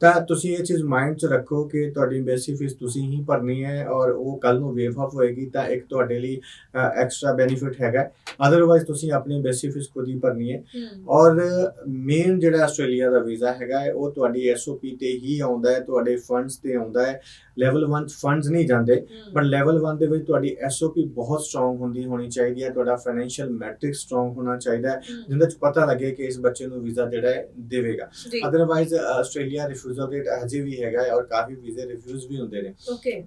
S2: ਤਾਂ ਤੁਸੀਂ ਇਹ ਚੀਜ਼ ਮਾਈਂਡ 'ਚ ਰੱਖੋ ਕਿ ਤੁਹਾਡੀ ਐਮਬੈਸੀ ਫੀਸ ਤੁਸੀਂ ਹੀ ਭਰਨੀ ਹੈ ਔਰ ਉਹ ਕੱਲ ਨੂੰ ਵੇਵ ਆਫ ਹੋਏਗੀ ਤਾਂ ਇੱਕ ਤੁਹਾਡੇ ਲਈ ਐਕਸਟਰਾ ਬੈਨੀਫਿਟ ਹੈਗਾ। ਅਦਰਵਾਈਜ਼ ਤੁਸੀਂ ਆਪਣੀ ਐਮਬੈਸੀ ਫੀਸ ਖੁਦ ਹੀ ਭਰਨੀ ਹੈ। ਔਰ ਮੇਨ ਜਿਹੜਾ ਆਸਟ੍ਰੇਲੀਆ ਦਾ ਵੀਜ਼ਾ ਹੈਗਾ ਹੈ ਉਹ ਤੁਹਾਡੀ SOP ਤੇ ਹੀ ਆਉਂਦਾ ਹੈ, ਤੁਹਾਡੇ ਫੰਡਸ ਤੇ ਆਉਂਦਾ ਹੈ। ਲੈਵਲ 1 ਫੰਡਸ ਨਹੀਂ ਜਾਂਦੇ, ਪਰ ਲੈਵਲ 1 ਦੇ ਵਿੱਚ ਤੁਹਾਡੀ SOP ਬਹੁਤ ਸਟਰੋਂਗ ਹੋਣੀ ਚਾਹੀਦੀ ਹੈ। ਤੁਹਾਡਾ ਫਾਈਨੈਂਸ਼ੀਅਲ ਮੈਟ੍ਰਿਕਸ ਸਟਰੋਂਗ ਹੋਣਾ ਚਾਹੀਦਾ ਹੈ ਜਿਹਦੇ 'ਚ ਪਤਾ ਲੱਗੇ ਕਿ ਇਸ ਬੱਚੇ ਨੂੰ ਵੀਜ਼ਾ ਜਿਹੜਾ ਹੈ ਦੇਵੇਗਾ। ਅਦਰਵਾਈਜ਼ ਆਸਟ੍ਰੇਲੀਆ ਰਿਫਿਊਜ਼ਲ ਰੇਟ ਅਜੇ ਵੀ ਹੈਗਾ ਔਰ ਕਾਫੀ ਵੀਜ਼ੇ ਰਿਫਿਊਜ਼ ਵੀ ਹੁੰਦੇ ਨੇ।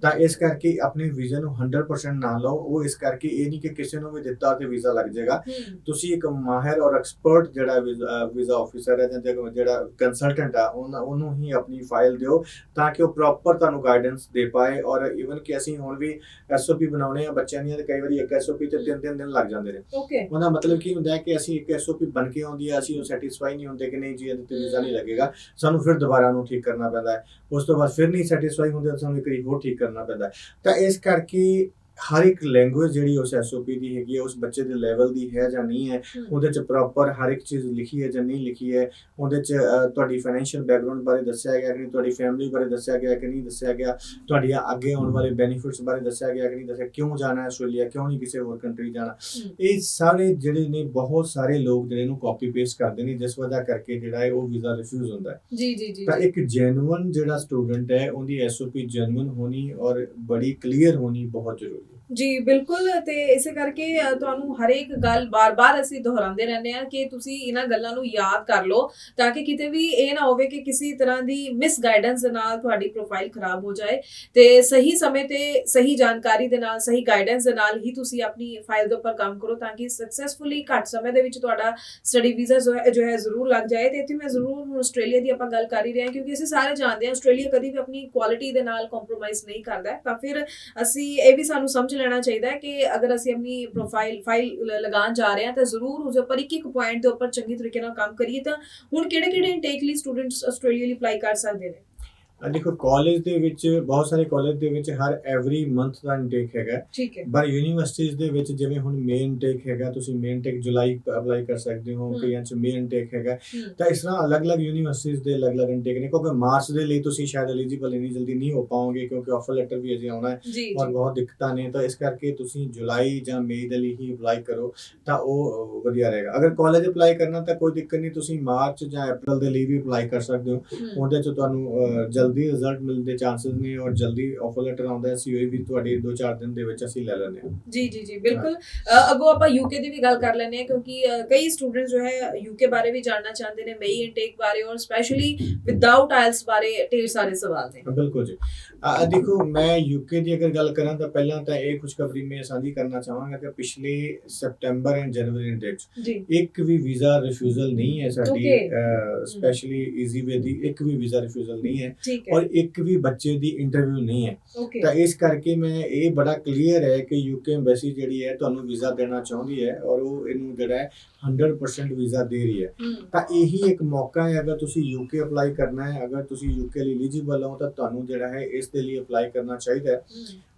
S2: ਤਾਂ ਇਸ ਕਰਕੇ ਆਪਣੇ ਵੀਜ਼ੇ ਨੂੰ 100% ਨਾ ਲਓ। ਉਹ ਇਸ ਕਰਕੇ ਇਹ ਨਹੀਂ ਕਿ ਕਿਸੇ ਨੂੰ ਵੀ ਦਿੱਤਾ ਤੇ ਵੀਜ਼ਾ ਲੱਗ ਜਾਏਗਾ। ਤੁਸੀਂ ਇੱਕ ਮਾਹਿਰ ਔਰ ਐਕਸਪਰਟ ਜਿਹੜਾ ਵੀਜ਼ਾ ਆਫਿਸਰ ਹੈ ਜਾਂ ਜਿਹੜਾ ਕੰਸਲਟੈਂਟ ਆ ਉਹਨੂੰ ਹੀ ਆਪਣੀ ਫਾਈਲ ਦਿਓ ਤਾਂ ਕਿ ਉਹ ਪ੍ਰੋਪਰ ਤੁਹਾਨੂੰ ਗਾਈਡੈਂਸ ਦੇ ਪਾਏ। ਔਰ ਈਵਨ ਕਿ ਅਸੀਂ ਹੁਣ ਵੀ ਐਸਓਪੀ ਬਣਾਉਣੇ ਆ ਬੱਚਿਆਂ ਦੀਆਂ ਤੇ ਕਈ ਵਾਰੀ ਇੱਕ ਐਸਓਪੀ ਤੇ 3-3 ਦਿਨ ਲੱਗ ਜਾਂਦੇ ਨੇ।
S1: ਓਕੇ।
S2: ਉਹਦਾ ਮਤਲਬ ਕੀ ਹੁੰਦਾ ਹੈ ਕਿ ਅਸੀਂ ਇੱਕ ਐਸਓਪੀ ਬਣ ਕੇ ਆਉਂਦੀ ਹੈ, ਅਸੀਂ ਉਹ ਸੈਟੀਸਫਾਈ ਨਹੀਂ ਹੁੰਦੇ ਕਿ ਨਹੀਂ ਜੀ ਇਹਦੇ ਤੇ ਵੀਜ਼ਾ ਨਹੀਂ ਲੱਗੇਗਾ, ਸਾਨੂੰ ਫਿਰ ਦੁਬਾਰਾ ਉਹਨੂੰ ਠੀਕ ਕਰਨਾ ਪੈਂਦਾ ਹੈ। ਉਸ ਤੋਂ ਬਾਅਦ ਫਿਰ ਨਹੀਂ ਸੈਟੀਸਫਾਈ ਹੁੰਦੇ ਤਾਂ ਸਾਨੂੰ ਇੱਕ ਵਾਰੀ ਹੋਰ ਠੀਕ ਕਰਨਾ ਪੈਂਦਾ ਹੈ। ਤਾਂ ਇਸ ਕਰਕੇ ਹਰ ਇੱਕ ਲੈਂਗੁਏਜ ਜਿਹੜੀ ਉਸ ਐਸਓਪੀ ਦੀ ਹੈਗੀ ਹੈ, ਉਸ ਬੱਚੇ ਦੇ ਲੈਵਲ ਦੀ ਹੈ ਜਾਂ ਨਹੀਂ ਹੈ, ਉਹਦੇ 'ਚ ਪ੍ਰੋਪਰ ਹਰ ਇੱਕ ਚੀਜ਼ ਲਿਖੀ ਹੈ ਜਾਂ ਨਹੀਂ ਲਿਖੀ ਹੈ, ਉਹਦੇ 'ਚ ਤੁਹਾਡੀ ਫਾਈਨੈਂਸ਼ੀਅਲ ਬੈਕਗਰਾਉਂਡ ਬਾਰੇ ਦੱਸਿਆ ਗਿਆ ਕਿ ਨਹੀਂ, ਤੁਹਾਡੀ ਫੈਮਿਲੀ ਬਾਰੇ ਦੱਸਿਆ ਗਿਆ ਕਿ ਨਹੀਂ ਦੱਸਿਆ ਗਿਆ, ਤੁਹਾਡੀਆਂ ਅੱਗੇ ਆਉਣ ਵਾਲੇ ਬੈਨੀਫਿਟਸ ਬਾਰੇ ਦੱਸਿਆ ਗਿਆ ਕਿ ਨਹੀਂ ਦੱਸਿਆ, ਕਿਉਂ ਜਾਣਾ ਹੈ ਆਸਟ੍ਰੇਲੀਆ, ਕਿਉਂ ਨਹੀਂ ਕਿਸੇ ਹੋਰ ਕੰਟਰੀ ਜਾਣਾ। ਇਹ ਸਾਰੇ ਜਿਹੜੇ ਨੇ ਬਹੁਤ ਸਾਰੇ ਲੋਕ ਜਿਹੜੇ ਨੂੰ ਕਾਪੀ ਪੇਸਟ ਕਰਦੇ ਨੇ, ਜਿਸ ਵਜ੍ਹਾ ਕਰਕੇ ਜਿਹੜਾ ਹੈ ਉਹ ਵੀਜ਼ਾ ਰਿਫਿਊਜ਼ ਹੁੰਦਾ ਹੈ।
S1: ਜੀ ਜੀ ਜੀ।
S2: ਤਾਂ ਇੱਕ ਜੈਨੂਅਨ ਜਿਹੜਾ ਸਟੂਡੈਂਟ ਹੈ ਉਹਦੀ ਐਸਓਪੀ ਜੈਨੂਅਨ ਹੋਣੀ ਔਰ ਬੜੀ ਕਲੀਅਰ ਹੋਣੀ ਬਹੁਤ ਜ਼ਰੂਰੀ ਹੈ।
S1: ਜੀ ਬਿਲਕੁਲ, ਤੇ ਇਸੇ ਕਰਕੇ ਤੁਹਾਨੂੰ ਹਰੇਕ ਗੱਲ ਬਾਰ-ਬਾਰ ਅਸੀਂ ਦੁਹਰਾਉਂਦੇ ਰਹਿੰਦੇ ਹਾਂ ਕਿ ਤੁਸੀਂ ਇਹਨਾਂ ਗੱਲਾਂ ਨੂੰ ਯਾਦ ਕਰ ਲਓ, ਤਾਂ ਕਿ ਕਿਤੇ ਵੀ ਇਹ ਨਾ ਹੋਵੇ ਕਿ ਕਿਸੇ ਤਰ੍ਹਾਂ ਦੀ ਮਿਸ ਗਾਈਡੈਂਸ ਦੇ ਨਾਲ ਤੁਹਾਡੀ ਪ੍ਰੋਫਾਈਲ ਖਰਾਬ ਹੋ ਜਾਏ। ਤੇ ਸਹੀ ਸਮੇਂ ਤੇ ਸਹੀ ਜਾਣਕਾਰੀ ਦੇ ਨਾਲ, ਸਹੀ ਗਾਈਡੈਂਸ ਦੇ ਨਾਲ ਹੀ ਤੁਸੀਂ ਆਪਣੀ ਫਾਈਲ ਦੇ ਉੱਪਰ ਕੰਮ ਕਰੋ, ਤਾਂ ਕਿ ਸਕਸੈਸਫੁਲੀ ਘੱਟ ਸਮੇਂ ਦੇ ਵਿੱਚ ਤੁਹਾਡਾ ਸਟੱਡੀ ਵੀਜ਼ਾ ਜੋ ਹੈ ਜ਼ਰੂਰ ਲੱਗ ਜਾਏ। ਤੇ ਇੱਥੇ ਮੈਂ ਜ਼ਰੂਰ ਹੁਣ ਆਸਟ੍ਰੇਲੀਆ ਦੀ ਆਪਾਂ ਗੱਲ ਕਰ ਹੀ ਰਹੇ ਹਾਂ, ਕਿਉਂਕਿ ਅਸੀਂ ਸਾਰੇ ਜਾਣਦੇ ਹਾਂ ਆਸਟ੍ਰੇਲੀਆ ਕਦੀ ਵੀ ਆਪਣੀ ਕੁਆਲਿਟੀ ਦੇ ਨਾਲ ਕੰਪਰੋਮਾਈਜ਼ ਨਹੀਂ ਕਰਦਾ ਹੈ। ਤਾਂ ਫਿਰ ਅਸੀਂ ਇਹ ਵੀ ਸਾਨੂੰ ਸਮਝ ਲੈਣਾ ਚਾਹੀਦਾ ਹੈ ਕਿ ਅਗਰ ਅਸੀਂ ਆਪਣੀ ਫਾਈਲ ਲਗਾਉਣ ਜਾ ਰਹੇ ਹਾਂ ਤਾਂ ਜ਼ਰੂਰ ਉਸ ਉੱਪਰ ਇੱਕ ਪੁਆਇੰਟ ਦੇ ਉੱਪਰ ਚੰਗੀ ਤਰੀਕੇ ਨਾਲ ਕੰਮ ਕਰੀਏ। ਤਾਂ ਹੁਣ ਕਿਹੜੇ ਇਨਟੇਕ ਲਈ ਸਟੂਡੈਂਟਸ ਆਸਟ੍ਰੇਲੀਆ ਲਈ ਅਪਲਾਈ ਕਰ ਸਕਦੇ ਨੇ?
S2: ਦੇਖੋ ਕਾਲਜ ਦੇ ਵਿੱਚ ਬਹੁਤ ਸਾਰੇ ਕਾਲਜ ਦੇ ਵਿੱਚ ਹਰ ਐਵਰੀ ਮੰਥ ਦਾ ਇਨਟੇਕ ਹੈਗਾ।
S1: ਠੀਕ ਹੈ।
S2: ਪਰ ਯੂਨੀਵਰਸਿਟੀਜ਼ ਦੇ ਵਿੱਚ ਜਿਵੇਂ ਹੁਣ ਮੇਨ ਇਨਟੇਕ ਹੈਗਾ, ਤੁਸੀਂ ਮੇਨ ਇਨਟੇਕ ਜੁਲਾਈ ਅਪਲਾਈ ਕਰ ਸਕਦੇ ਹੋ, ਕਈਆਂ 'ਚ ਮੇਨ ਇਨਟੇਕ ਹੈਗਾ। ਤਾਂ ਇਸ ਤਰ੍ਹਾਂ ਅਲੱਗ-ਅਲੱਗ ਯੂਨੀਵਰਸਿਟੀਜ਼ ਦੇ ਅਲੱਗ-ਅਲੱਗ ਇਨਟੇਕ ਨੇ, ਕਿਉਂਕਿ ਮਾਰਚ ਦੇ ਲਈ ਤੁਸੀਂ ਸ਼ਾਇਦ ਐਲੀਜੀਬਲ ਇੰਨੀ ਜਲਦੀ ਨਹੀਂ ਹੋ ਪਾਓਗੇ, ਕਿਉਂਕਿ ਆਫਰ ਲੈਟਰ ਵੀ ਅਜੇ ਆਉਣਾ ਹੈ ਔਰ ਬਹੁਤ ਦਿੱਕਤਾਂ ਨੇ। ਤਾਂ ਇਸ ਕਰਕੇ ਤੁਸੀਂ ਜੁਲਾਈ ਜਾਂ ਮਈ ਦੇ ਲਈ ਹੀ ਅਪਲਾਈ ਕਰੋ ਤਾਂ ਉਹ ਵਧੀਆ ਰਹੇਗਾ। ਅਗਰ ਕਾਲਜ ਅਪਲਾਈ ਕਰਨਾ ਤਾਂ ਕੋਈ ਦਿੱਕਤ ਨਹੀਂ, ਤੁਸੀਂ ਮਾਰਚ ਜਾਂ ਅਪ੍ਰੈਲ ਦੇ ਲਈ ਵੀ ਅਪਲਾਈ ਕਰ ਸਕਦੇ ਹੋ। ਉਹਦੇ 'ਚ ਤੁਹਾਨੂੰ ਜਲਦੀ ਰਿਜ਼ਲਟ ਮਿਲਣ ਦੇ ਚਾਂਸਸ ਨੇ ਔਰ ਜਲਦੀ ਆਫਰ ਲੈਟਰ ਆਉਂਦਾ ਹੈ। ਸੀਓਈ ਵੀ ਤੁਹਾਡੀ 2-4 ਦਿਨ ਦੇ ਵਿੱਚ ਅਸੀਂ ਲੈ ਲੈਂਦੇ ਹਾਂ।
S1: ਜੀ ਜੀ ਜੀ ਬਿਲਕੁਲ। ਅੱਗੋਂ ਆਪਾਂ ਯੂਕੇ ਦੀ ਵੀ ਗੱਲ ਕਰ ਲੈਂਦੇ ਹਾਂ, ਕਿਉਂਕਿ ਕਈ ਸਟੂਡੈਂਟਸ ਜੋ ਹੈ ਯੂਕੇ ਬਾਰੇ ਵੀ ਜਾਣਨਾ ਚਾਹੁੰਦੇ ਨੇ, ਮਈ ਇਨਟੇਕ ਬਾਰੇ ਔਰ ਸਪੈਸ਼ਲੀ ਵਿਦਆਊਟ ਆਇਲਸ ਬਾਰੇ ਢੇਰ ਸਾਰੇ ਸਵਾਲ ਨੇ।
S2: ਬਿਲਕੁਲ ਜੀ। ਦੇਖੋ ਮੈਂ ਯੂਕੇ ਦੀ ਅਗਰ ਗੱਲ ਕਰਾਂ ਤਾਂ ਪਹਿਲਾਂ ਤਾਂ ਇਹ ਖੁਸ਼ਖਬਰੀ ਮੈਂ ਸਾਂਝੀ ਕਰਨਾ ਚਾਹਾਂਗਾ ਕਿ ਪਿਛਲੇ ਸੈਪਟੈਂਬਰ ਐਂਡ ਜਨਵਰੀ ਇਨਟੇਕ ਇੱਕ ਵੀ ਵੀਜ਼ਾ ਰਿਫਿਊਜ਼ਲ ਨਹੀਂ ਹੈ ਸਾਡੀ, ਸਪੈਸ਼ਲੀ ਈਜ਼ੀ ਵੇ ਦੀ ਇੱਕ ਵੀ ਵੀਜ਼ਾ ਰਿਫਿਊਜ਼ਲ ਨਹੀਂ ਹੈ ਔਰ ਇੱਕ ਵੀ ਬੱਚੇ ਦੀ ਇੰਟਰਵਿਊ ਨਹੀਂ ਹੈ। ਤਾਂ ਇਸ ਕਰਕੇ ਮੈਂ ਇਹ ਬੜਾ ਕਲੀਅਰ ਹੈ ਕਿ ਯੂਕੇ ਐਮਬੈਸੀ ਜਿਹੜੀ ਹੈ ਤੁਹਾਨੂੰ ਵੀਜ਼ਾ ਦੇਣਾ ਚਾਹੁੰਦੀ ਹੈ ਔਰ ਉਹ ਇਹਨੂੰ ਜਿਹੜਾ ਹੈ 100% ਵੀਜ਼ਾ ਦੇ ਰਹੀ ਹੈ। ਤਾਂ ਇਹੀ ਇੱਕ ਮੌਕਾ ਹੈ, ਅਗਰ ਤੁਸੀਂ ਯੂਕੇ ਅਪਲਾਈ ਕਰਨਾ ਹੈ, ਅਗਰ ਤੁਸੀਂ ਯੂਕੇ ਲਈ ਐਲੀਜੀਬਲ ਹੋ ਤਾਂ ਤੁਹਾਨੂੰ ਜਿਹੜਾ ਹੈ ਇਸ ਦੇ ਲਈ ਅਪਲਾਈ ਕਰਨਾ ਚਾਹੀਦਾ ਹੈ।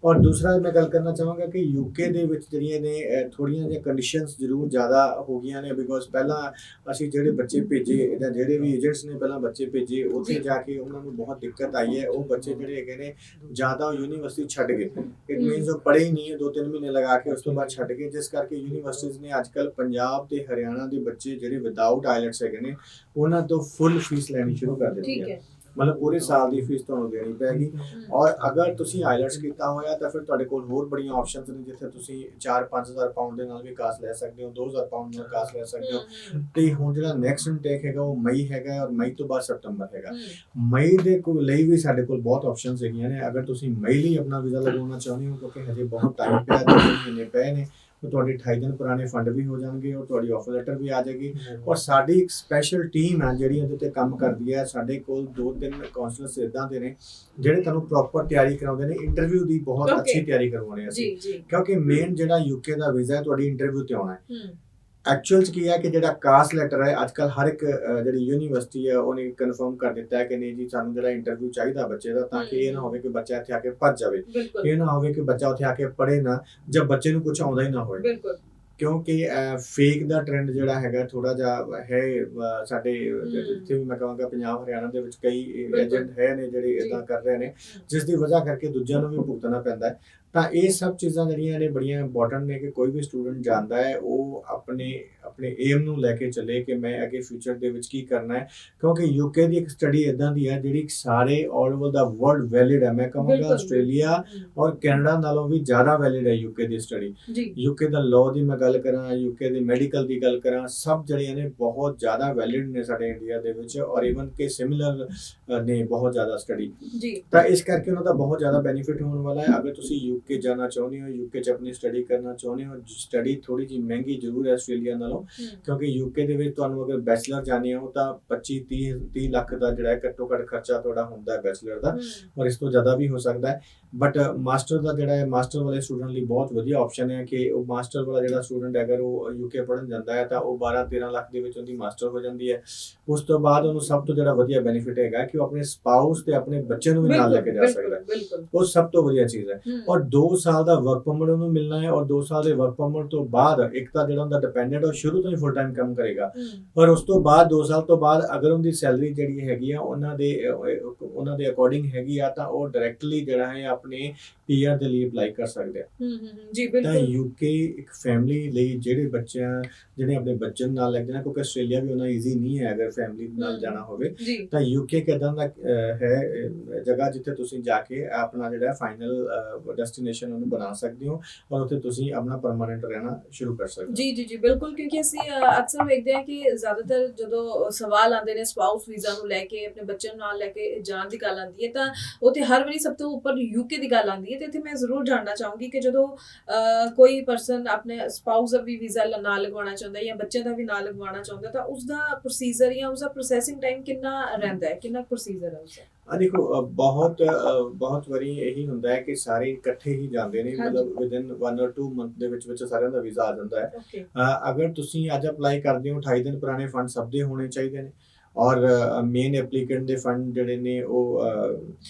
S2: ਔਰ ਦੂਸਰਾ ਮੈਂ ਗੱਲ ਕਰਨਾ ਚਾਹਾਂਗਾ ਕਿ ਯੂਕੇ ਦੇ ਵਿੱਚ ਜਿਹੜੀਆਂ ਨੇ ਥੋੜ੍ਹੀਆਂ ਜਿਹੀਆਂ ਕੰਡੀਸ਼ਨਸ ਜ਼ਰੂਰ ਜ਼ਿਆਦਾ ਹੋ ਗਈਆਂ ਨੇ, ਬਿਕੋਜ਼ ਪਹਿਲਾਂ ਅਸੀਂ ਜਿਹੜੇ ਬੱਚੇ ਭੇਜੇ ਜਾਂ ਜਿਹੜੇ ਵੀ ਏਜੰਟਸ ਨੇ ਪਹਿਲਾਂ ਬੱਚੇ ਭੇਜੇ, ਉੱਥੇ ਜਾ ਕੇ ਉਹਨਾਂ ਨੂੰ ਬਹੁਤ ਦਿੱਕਤ ਆਈ ਹੈ। ਉਹ ਬੱਚੇ ਜਿਹੜੇ ਹੈਗੇ ਨੇ ਜ਼ਿਆਦਾ ਯੂਨੀਵਰਸਿਟੀ ਛੱਡ ਗਏ, ਇਟ ਮੀਨਸ ਉਹ ਪੜ੍ਹੇ ਹੀ ਨਹੀਂ, 2-3 ਮਹੀਨੇ ਲਗਾ ਕੇ ਉਸ ਤੋਂ ਬਾਅਦ ਛੱਡ ਗਏ, ਜਿਸ ਕਰਕੇ ਯੂਨੀਵਰਸਿਟੀਜ਼ ਨੇ ਅੱਜ ਕੱਲ੍ਹ ਪੰਜਾਬ ਤੇ ਹਰਿਆਣਾ ਦੇ ਬੱਚੇ ਜਿਹੜੇ ਵਿਦਆਊਟ ਆਇਲਟਸ ਹੈਗੇ ਨੇ ਉਹਨਾਂ ਤੋਂ ਫੁੱਲ ਫੀਸ ਲੈਣੀ ਸ਼ੁਰੂ ਕਰ ਦਿੱਤੀ ਹੈ। ਮਤਲਬ ਪੂਰੇ ਸਾਲ ਦੀ ਫੀਸ ਤੁਹਾਨੂੰ ਦੇਣੀ ਪੈਗੀ। ਔਰ ਅਗਰ ਤੁਸੀਂ ਆਇਲਟਸ ਕੀਤਾ ਹੋਇਆ ਤਾਂ ਫਿਰ ਤੁਹਾਡੇ ਕੋਲ ਹੋਰ ਬੜੀਆਂ ਆਪਸ਼ਨਸ ਨੇ, ਜਿੱਥੇ ਤੁਸੀਂ 4-5,000 ਪਾਉਂਡ ਦੇ ਨਾਲ ਵੀ ਕਾਸ ਲੈ ਸਕਦੇ ਹੋ, 2,000 ਪਾਉਂਡ ਨਾਲ ਕਾਸ ਲੈ ਸਕਦੇ ਹੋ। ਤੇ ਹੁਣ ਜਿਹੜਾ ਨੈਕਸਟ ਇਨਟੇਕ ਹੈਗਾ ਉਹ ਮਈ ਹੈਗਾ ਔਰ ਮਈ ਤੋਂ ਬਾਅਦ ਸਤੰਬਰ ਹੈਗਾ। ਮਈ ਦੇ ਲਈ ਵੀ ਸਾਡੇ ਕੋਲ ਬਹੁਤ ਆਪਸ਼ਨਸ ਹੈਗੀਆਂ ਨੇ। ਅਗਰ ਤੁਸੀਂ ਮਈ ਲਈ ਆਪਣਾ ਵੀਜ਼ਾ ਲਗਾਉਣਾ ਚਾਹੁੰਦੇ ਹੋ, ਕਿਉਂਕਿ ਹਜੇ ਬਹੁਤ ਟਾਈਮ ਪਿਆ, 2 ਮਹੀਨੇ ਪਏ ਨੇ, तो ਤੁਹਾਡੇ 28 ਦਿਨ ਪੁਰਾਣੇ ਫੰਡ ਵੀ ਹੋ ਜਾਣਗੇ ਔਰ ਤੁਹਾਡੀ ਆਫਰ ਲੈਟਰ ਵੀ ਆ ਜਾਏਗੀ। ਔਰ ਸਾਡੀ ਇੱਕ ਸਪੈਸ਼ਲ ਟੀਮ ਹੈ ਜਿਹੜੀ ਇਹਦੇ ਤੇ ਕੰਮ ਕਰਦੀ ਹੈ। ਸਾਡੇ ਕੋਲ 2-3 ਕਾਉਂਸਲਰਸ ਇਦਾਂ ਦੇ ਨੇ ਜਿਹੜੇ ਤੁਹਾਨੂੰ ਪ੍ਰੋਪਰ ਤਿਆਰੀ ਕਰਾਉਂਦੇ ਨੇ, ਇੰਟਰਵਿਊ ਦੀ ਬਹੁਤ ਅੱਛੀ ਤਿਆਰੀ ਕਰਵਾਉਣੇ ਅਸੀਂ, ਕਿਉਂਕਿ ਮੇਨ ਜਿਹੜਾ ਯੂਕੇ ਦਾ ਵੀਜ਼ਾ ਹੈ ਤੁਹਾਡੀ ਇੰਟਰਵਿਊ ਤੇ ਆਉਣਾ ਹੈ। ਐਕਚੁਅਲ ਚ ਕੀ ਹੈ ਕਿ ਜਿਹੜਾ ਕਾਸਟ ਲੈਟਰ ਹੈ ਅੱਜ ਕੱਲ ਹਰ ਇੱਕ ਜਿਹੜੀ ਯੂਨੀਵਰਸਿਟੀ ਹੈ ਉਹਨੇ ਕਨਫਰਮ ਕਰ ਦਿੱਤਾ ਹੈ ਕਿ ਨਹੀਂ ਜੀ ਸਾਨੂੰ ਜਿਹੜਾ ਇੰਟਰਵਿਊ ਚਾਹੀਦਾ ਬੱਚੇ ਦਾ, ਤਾਂ ਕਿ ਇਹ ਨਾ ਹੋਵੇ ਕਿ ਬੱਚਾ ਇੱਥੇ ਆ ਕੇ ਭੱਜ ਜਾਵੇ, ਇਹ ਨਾ ਹੋਵੇ ਕਿ ਬੱਚਾ ਉੱਥੇ ਆ ਕੇ ਪੜ੍ਹੇ ਨਾ ਜਾਂ ਬੱਚੇ ਨੂੰ ਕੁਝ ਆਉਂਦਾ ਹੀ ਨਾ ਹੋਵੇ। ਕਿਉਂਕਿ ਫੇਕ ਦਾ ਟ੍ਰੈਂਡ ਜਿਹੜਾ ਹੈਗਾ ਥੋੜਾ ਜਿਹਾ ਹੈ ਸਾਡੇ ਜਿੱਥੇ ਵੀ ਮੈਂ ਕਹਾਂਗਾ ਪੰਜਾਬ ਹਰਿਆਣਾ ਦੇ ਵਿੱਚ ਕਈ ਏਜੰਟ ਹੈ ਨੇ ਜਿਹੜੇ ਇਦਾਂ ਕਰ ਰਹੇ ਨੇ, ਜਿਸ ਦੀ ਵਜ੍ਹਾ ਕਰਕੇ ਦੂਜਿਆਂ ਨੂੰ ਵੀ ਭੁਗਤਣਾ ਪੈਂਦਾ ਹੈ। ਤਾਂ ਇਹ ਸਭ ਚੀਜ਼ਾਂ ਜਿਹੜੀਆਂ ਨੇ ਬੜੀਆਂ ਇੰਪੋਰਟੈਂਟ ਨੇ ਕਿ ਕੋਈ ਵੀ ਸਟੂਡੈਂਟ ਜਾਣਦਾ ਹੈ ਉਹ ਆਪਣੇ ਏਮ ਨੂੰ ਲੈ ਕੇ ਚੱਲੇ ਕਿ ਮੈਂ ਅੱਗੇ ਫਿਊਚਰ ਦੇ ਵਿੱਚ ਕੀ ਕਰਨਾ ਹੈ। ਕਿਉਂਕਿ ਯੂਕੇ ਦੀ ਇੱਕ ਸਟੱਡੀ ਇਦਾਂ ਦੀ ਹੈ ਜਿਹੜੀ ਸਾਰੇ ਆਲ ਓਵਰ ਦਾ ਵਰਲਡ ਵੈਲਿਡ ਹੈ। ਮੈਂ ਕਹਾਂਗਾ ਆਸਟ੍ਰੇਲੀਆ ਔਰ ਕੈਨੇਡਾ ਨਾਲੋਂ ਵੀ ਜ਼ਿਆਦਾ ਵੈਲਿਡ ਹੈ ਯੂਕੇ ਦੀ ਸਟੱਡੀ। ਯੂਕੇ ਦਾ ਲਾਅ ਦੀ ਮੈਂ ਗੱਲ ਕਰਾਂ, ਯੂਕੇ ਦੀ ਮੈਡੀਕਲ ਦੀ ਗੱਲ ਕਰਾਂ, ਸਭ ਜਿਹੜੀਆਂ ਨੇ ਬਹੁਤ ਜ਼ਿਆਦਾ ਵੈਲਿਡ ਨੇ ਸਾਡੇ ਇੰਡੀਆ ਦੇ ਵਿੱਚ, ਔਰ ਈਵਨ ਕਿ ਸਿਮਿਲਰ ਨੇ ਬਹੁਤ ਜ਼ਿਆਦਾ ਸਟੱਡੀ। ਤਾਂ ਇਸ ਕਰਕੇ ਉਹਨਾਂ ਦਾ ਬਹੁਤ ਜ਼ਿਆਦਾ ਬੈਨੀਫਿਟ ਹੋਣ ਵਾਲਾ ਹੈ। ਅਗਰ ਤੁਸੀਂ यूके जाना चाਹੁੰਦੇ ਹੋ, यूके 'ਚ ਆਪਣੀ ਸਟੱਡੀ ਕਰਨਾ ਚਾਹੁੰਦੇ ਹੋ, ਸਟੱਡੀ ਥੋੜੀ ਜਿਹੀ ਮਹਿੰਗੀ ਜ਼ਰੂਰ ਹੈ ਆਸਟ੍ਰੇਲੀਆ ਨਾਲੋਂ, ਕਿਉਂਕਿ यूके ਦੇ ਵਿੱਚ ਤੁਹਾਨੂੰ ਅਗਰ ਬੈਚਲਰ ਜਾਣੀ ਹੋ ਤਾਂ 25-30 ਲੱਖ ਦਾ ਜਿਹੜਾ ਹੈ ਘੱਟੋ ਘੱਟ ਖਰਚਾ ਤੁਹਾਡਾ ਹੁੰਦਾ ਹੈ ਬੈਚਲਰ ਦਾ, ਔਰ ਇਸ ਤੋਂ ਜ਼ਿਆਦਾ ਵੀ ਹੋ ਸਕਦਾ ਹੈ। ਬਟ ਮਾਸਟਰ ਦਾ ਜਿਹੜਾ ਹੈ, ਮਾਸਟਰ ਵਾਲੇ ਸਟੂਡੈਂਟ ਲਈ ਬਹੁਤ ਵਧੀਆ ਆਪਸ਼ਨ ਹੈ ਕਿ ਉਹ ਮਾਸਟਰ ਵਾਲਾ ਜਿਹੜਾ ਸਟੂਡੈਂਟ ਅਗਰ ਉਹ यूके ਪੜ੍ਹਨ ਜਾਂਦਾ ਹੈ ਤਾਂ ਉਹ 12-13 ਲੱਖ ਦੇ ਵਿੱਚ ਉਹਦੀ ਮਾਸਟਰ ਹੋ ਜਾਂਦੀ ਹੈ। ਉਸ ਤੋਂ ਬਾਅਦ ਉਹਨੂੰ ਸਭ ਤੋਂ ਜਿਹੜਾ ਵਧੀਆ ਬੈਨੀਫਿਟ ਹੈਗਾ ਕਿ ਉਹ ਆਪਣੇ ਸਪਾਊਸ ਤੇ ਆਪਣੇ ਬੱਚੇ ਨੂੰ ਵੀ ਨਾਲ ਲੈ ਕੇ ਜਾ ਸਕਦਾ ਹੈ, ਉਹ ਸਭ ਤੋਂ ਵਧੀਆ ਚੀਜ਼ ਹੈ। ਔਰ 2 ਸਾਲ ਦਾ ਵਰਕ ਪਰਮਿਟ ਉਹਨੂੰ ਮਿਲਣਾ ਹੈ, ਔਰ 2 ਸਾਲ ਦੇ ਵਰਕ ਪਰਮਿਟ ਤੋਂ ਬਾਅਦ ਇੱਕ ਤਾਂ ਜਿਹੜਾ ਉਹਦਾ ਡਿਪੈਂਡੈਂਟ ਉਹ ਸ਼ੁਰੂ ਤੋਂ ਹੀ ਫੁੱਲ ਟਾਈਮ ਕੰਮ ਕਰੇਗਾ, ਪਰ ਉਸ ਤੋਂ ਬਾਅਦ 2 ਸਾਲ ਤੋਂ ਬਾਅਦ ਅਗਰ ਉਹਦੀ ਸੈਲਰੀ ਜਿਹੜੀ ਹੈਗੀ ਆ ਉਹਨਾਂ ਦੇ ਅਕੋਰਡਿੰਗ ਹੈਗੀ ਆ ਤਾਂ ਉਹ ਡਾਇਰੈਕਟਲੀ ਜਿਹੜਾ ਹੈ ਆਪਣੇ ਪੀਆਰ ਦੇ ਲਈ ਅਪਲਾਈ ਕਰ ਸਕਦੇ ਆ।
S1: ਜੀ
S2: ਤਾਂ
S1: ਬਿਲਕੁਲ।
S2: यूके ਇੱਕ ਫੈਮਿਲੀ ਲਈ ਜਿਹੜੇ ਆਪਣੇ ਬੱਚੇ ਨੂੰ ਨਾਲ ਲੈ ਕੇ ਜਾਣਾ, ਕਿਉਂਕਿ ਆਸਟ੍ਰੇਲੀਆ ਵੀ ਉਹਨਾਂ ਈਜ਼ੀ ਨਹੀਂ ਹੈ ਅਗਰ ਫੈਮਿਲੀ ਨਾਲ ਜਾਣਾ ਹੋਵੇ,
S1: ਜੀ
S2: ਤਾਂ यूके ਇੱਕ ਏਦਾਂ ਦਾ ਹੈ ਜਗ੍ਹਾ ਜਿੱਥੇ ਤੁਸੀਂ ਜਾ ਕੇ ਆਪਣਾ ਜਿਹੜਾ ਫਾਈਨਲ ਡੈਸਟੀਨੇਸ਼ਨ ਉਹਨੂੰ ਬਣਾ ਸਕਦੇ ਹੋ ਔਰ ਉੱਥੇ ਤੁਸੀਂ ਆਪਣਾ ਪਰਮਾਨੈਂਟ ਰਹਿਣਾ ਸ਼ੁਰੂ ਕਰ ਸਕਦੇ ਹੋ।
S1: ਜੀ ਜੀ ਜੀ ਬਿਲਕੁਲ, ਕਿਉਂਕਿ ਅਸੀਂ ਅਕਸਰ ਵੇਖਦੇ ਹਾਂ ਕਿ ਜ਼ਿਆਦਾਤਰ ਜਦੋਂ ਸਵਾਲ ਆਉਂਦੇ ਨੇ ਸਪਾਊਸ ਵੀਜ਼ਾ ਨੂੰ ਲੈ ਕੇ, ਆਪਣੇ ਬੱਚੇ ਨੂੰ ਨਾਲ ਲੈ ਕੇ ਜਾਣ ਦੀ ਗੱਲ ਆਉਂਦੀ ਹੈ ਤਾਂ ਉੱਥੇ ਹਰ ਵਾਰੀ ਸਭ ਤੋਂ ਉੱਪਰ ਯੂਕੇ ਦੀ ਗੱਲ ਆਉਂਦੀ ਹੈ। ਤੇ ਇੱਥੇ ਮੈਂ ਜ਼ਰੂਰ ਜਾਣਨਾ ਚਾਹੂੰਗੀ ਕਿ ਜਦੋਂ ਕੋਈ ਪਰਸਨ ਆਪਣੇ ਸਪਾਊਸ ਦਾ ਵੀ ਵੀਜ਼ਾ ਨਾਲ ਲਗਵਾਉਣਾ ਚਾਹੁੰਦਾ ਜਾਂ ਬੱਚੇ ਦਾ ਵੀ ਨਾਲ ਲਗਵਾਉਣਾ ਚਾਹੁੰਦਾ ਤਾਂ ਉਸਦਾ ਪ੍ਰੋਸੀਜਰ ਜਾਂ ਉਸਦਾ ਪ੍ਰੋਸੈਸਿੰਗ ਟਾਈਮ ਕਿੰਨਾ ਰਹਿੰਦਾ ਹੈ, ਕਿੰਨਾ ਪ੍ਰੋਸੀਜਰ ਹੈ ਉਸਦਾ?
S2: ਦੇਖੋ ਬਹੁਤ ਵਾਰੀ ਇਹੀ ਹੁੰਦਾ ਹੈ ਕਿ ਸਾਰੇ ਇਕੱਠੇ ਹੀ ਜਾਂਦੇ ਨੇ, ਮਤਲਬ ਵਿਦਿਨ 1 or 2 ਮੰਥ ਦੇ ਵਿੱਚ ਸਾਰਿਆਂ ਦਾ ਵੀਜ਼ਾ ਆ ਜਾਂਦਾ ਹੈ।
S1: ਓਕੇ,
S2: ਅਗਰ ਤੁਸੀਂ ਅੱਜ ਅਪਲਾਈ ਕਰਦੇ ਹੋ 28 ਦਿਨ ਪੁਰਾਣੇ ਫੰਡ ਸਭ ਦੇ ਹੋਣੇ ਚਾਹੀਦੇ ਨੇ, ਔਰ ਮੇਨ ਐਪਲੀਕੈਂਟ ਦੇ ਫੰਡ ਜਿਹੜੇ ਨੇ ਉਹ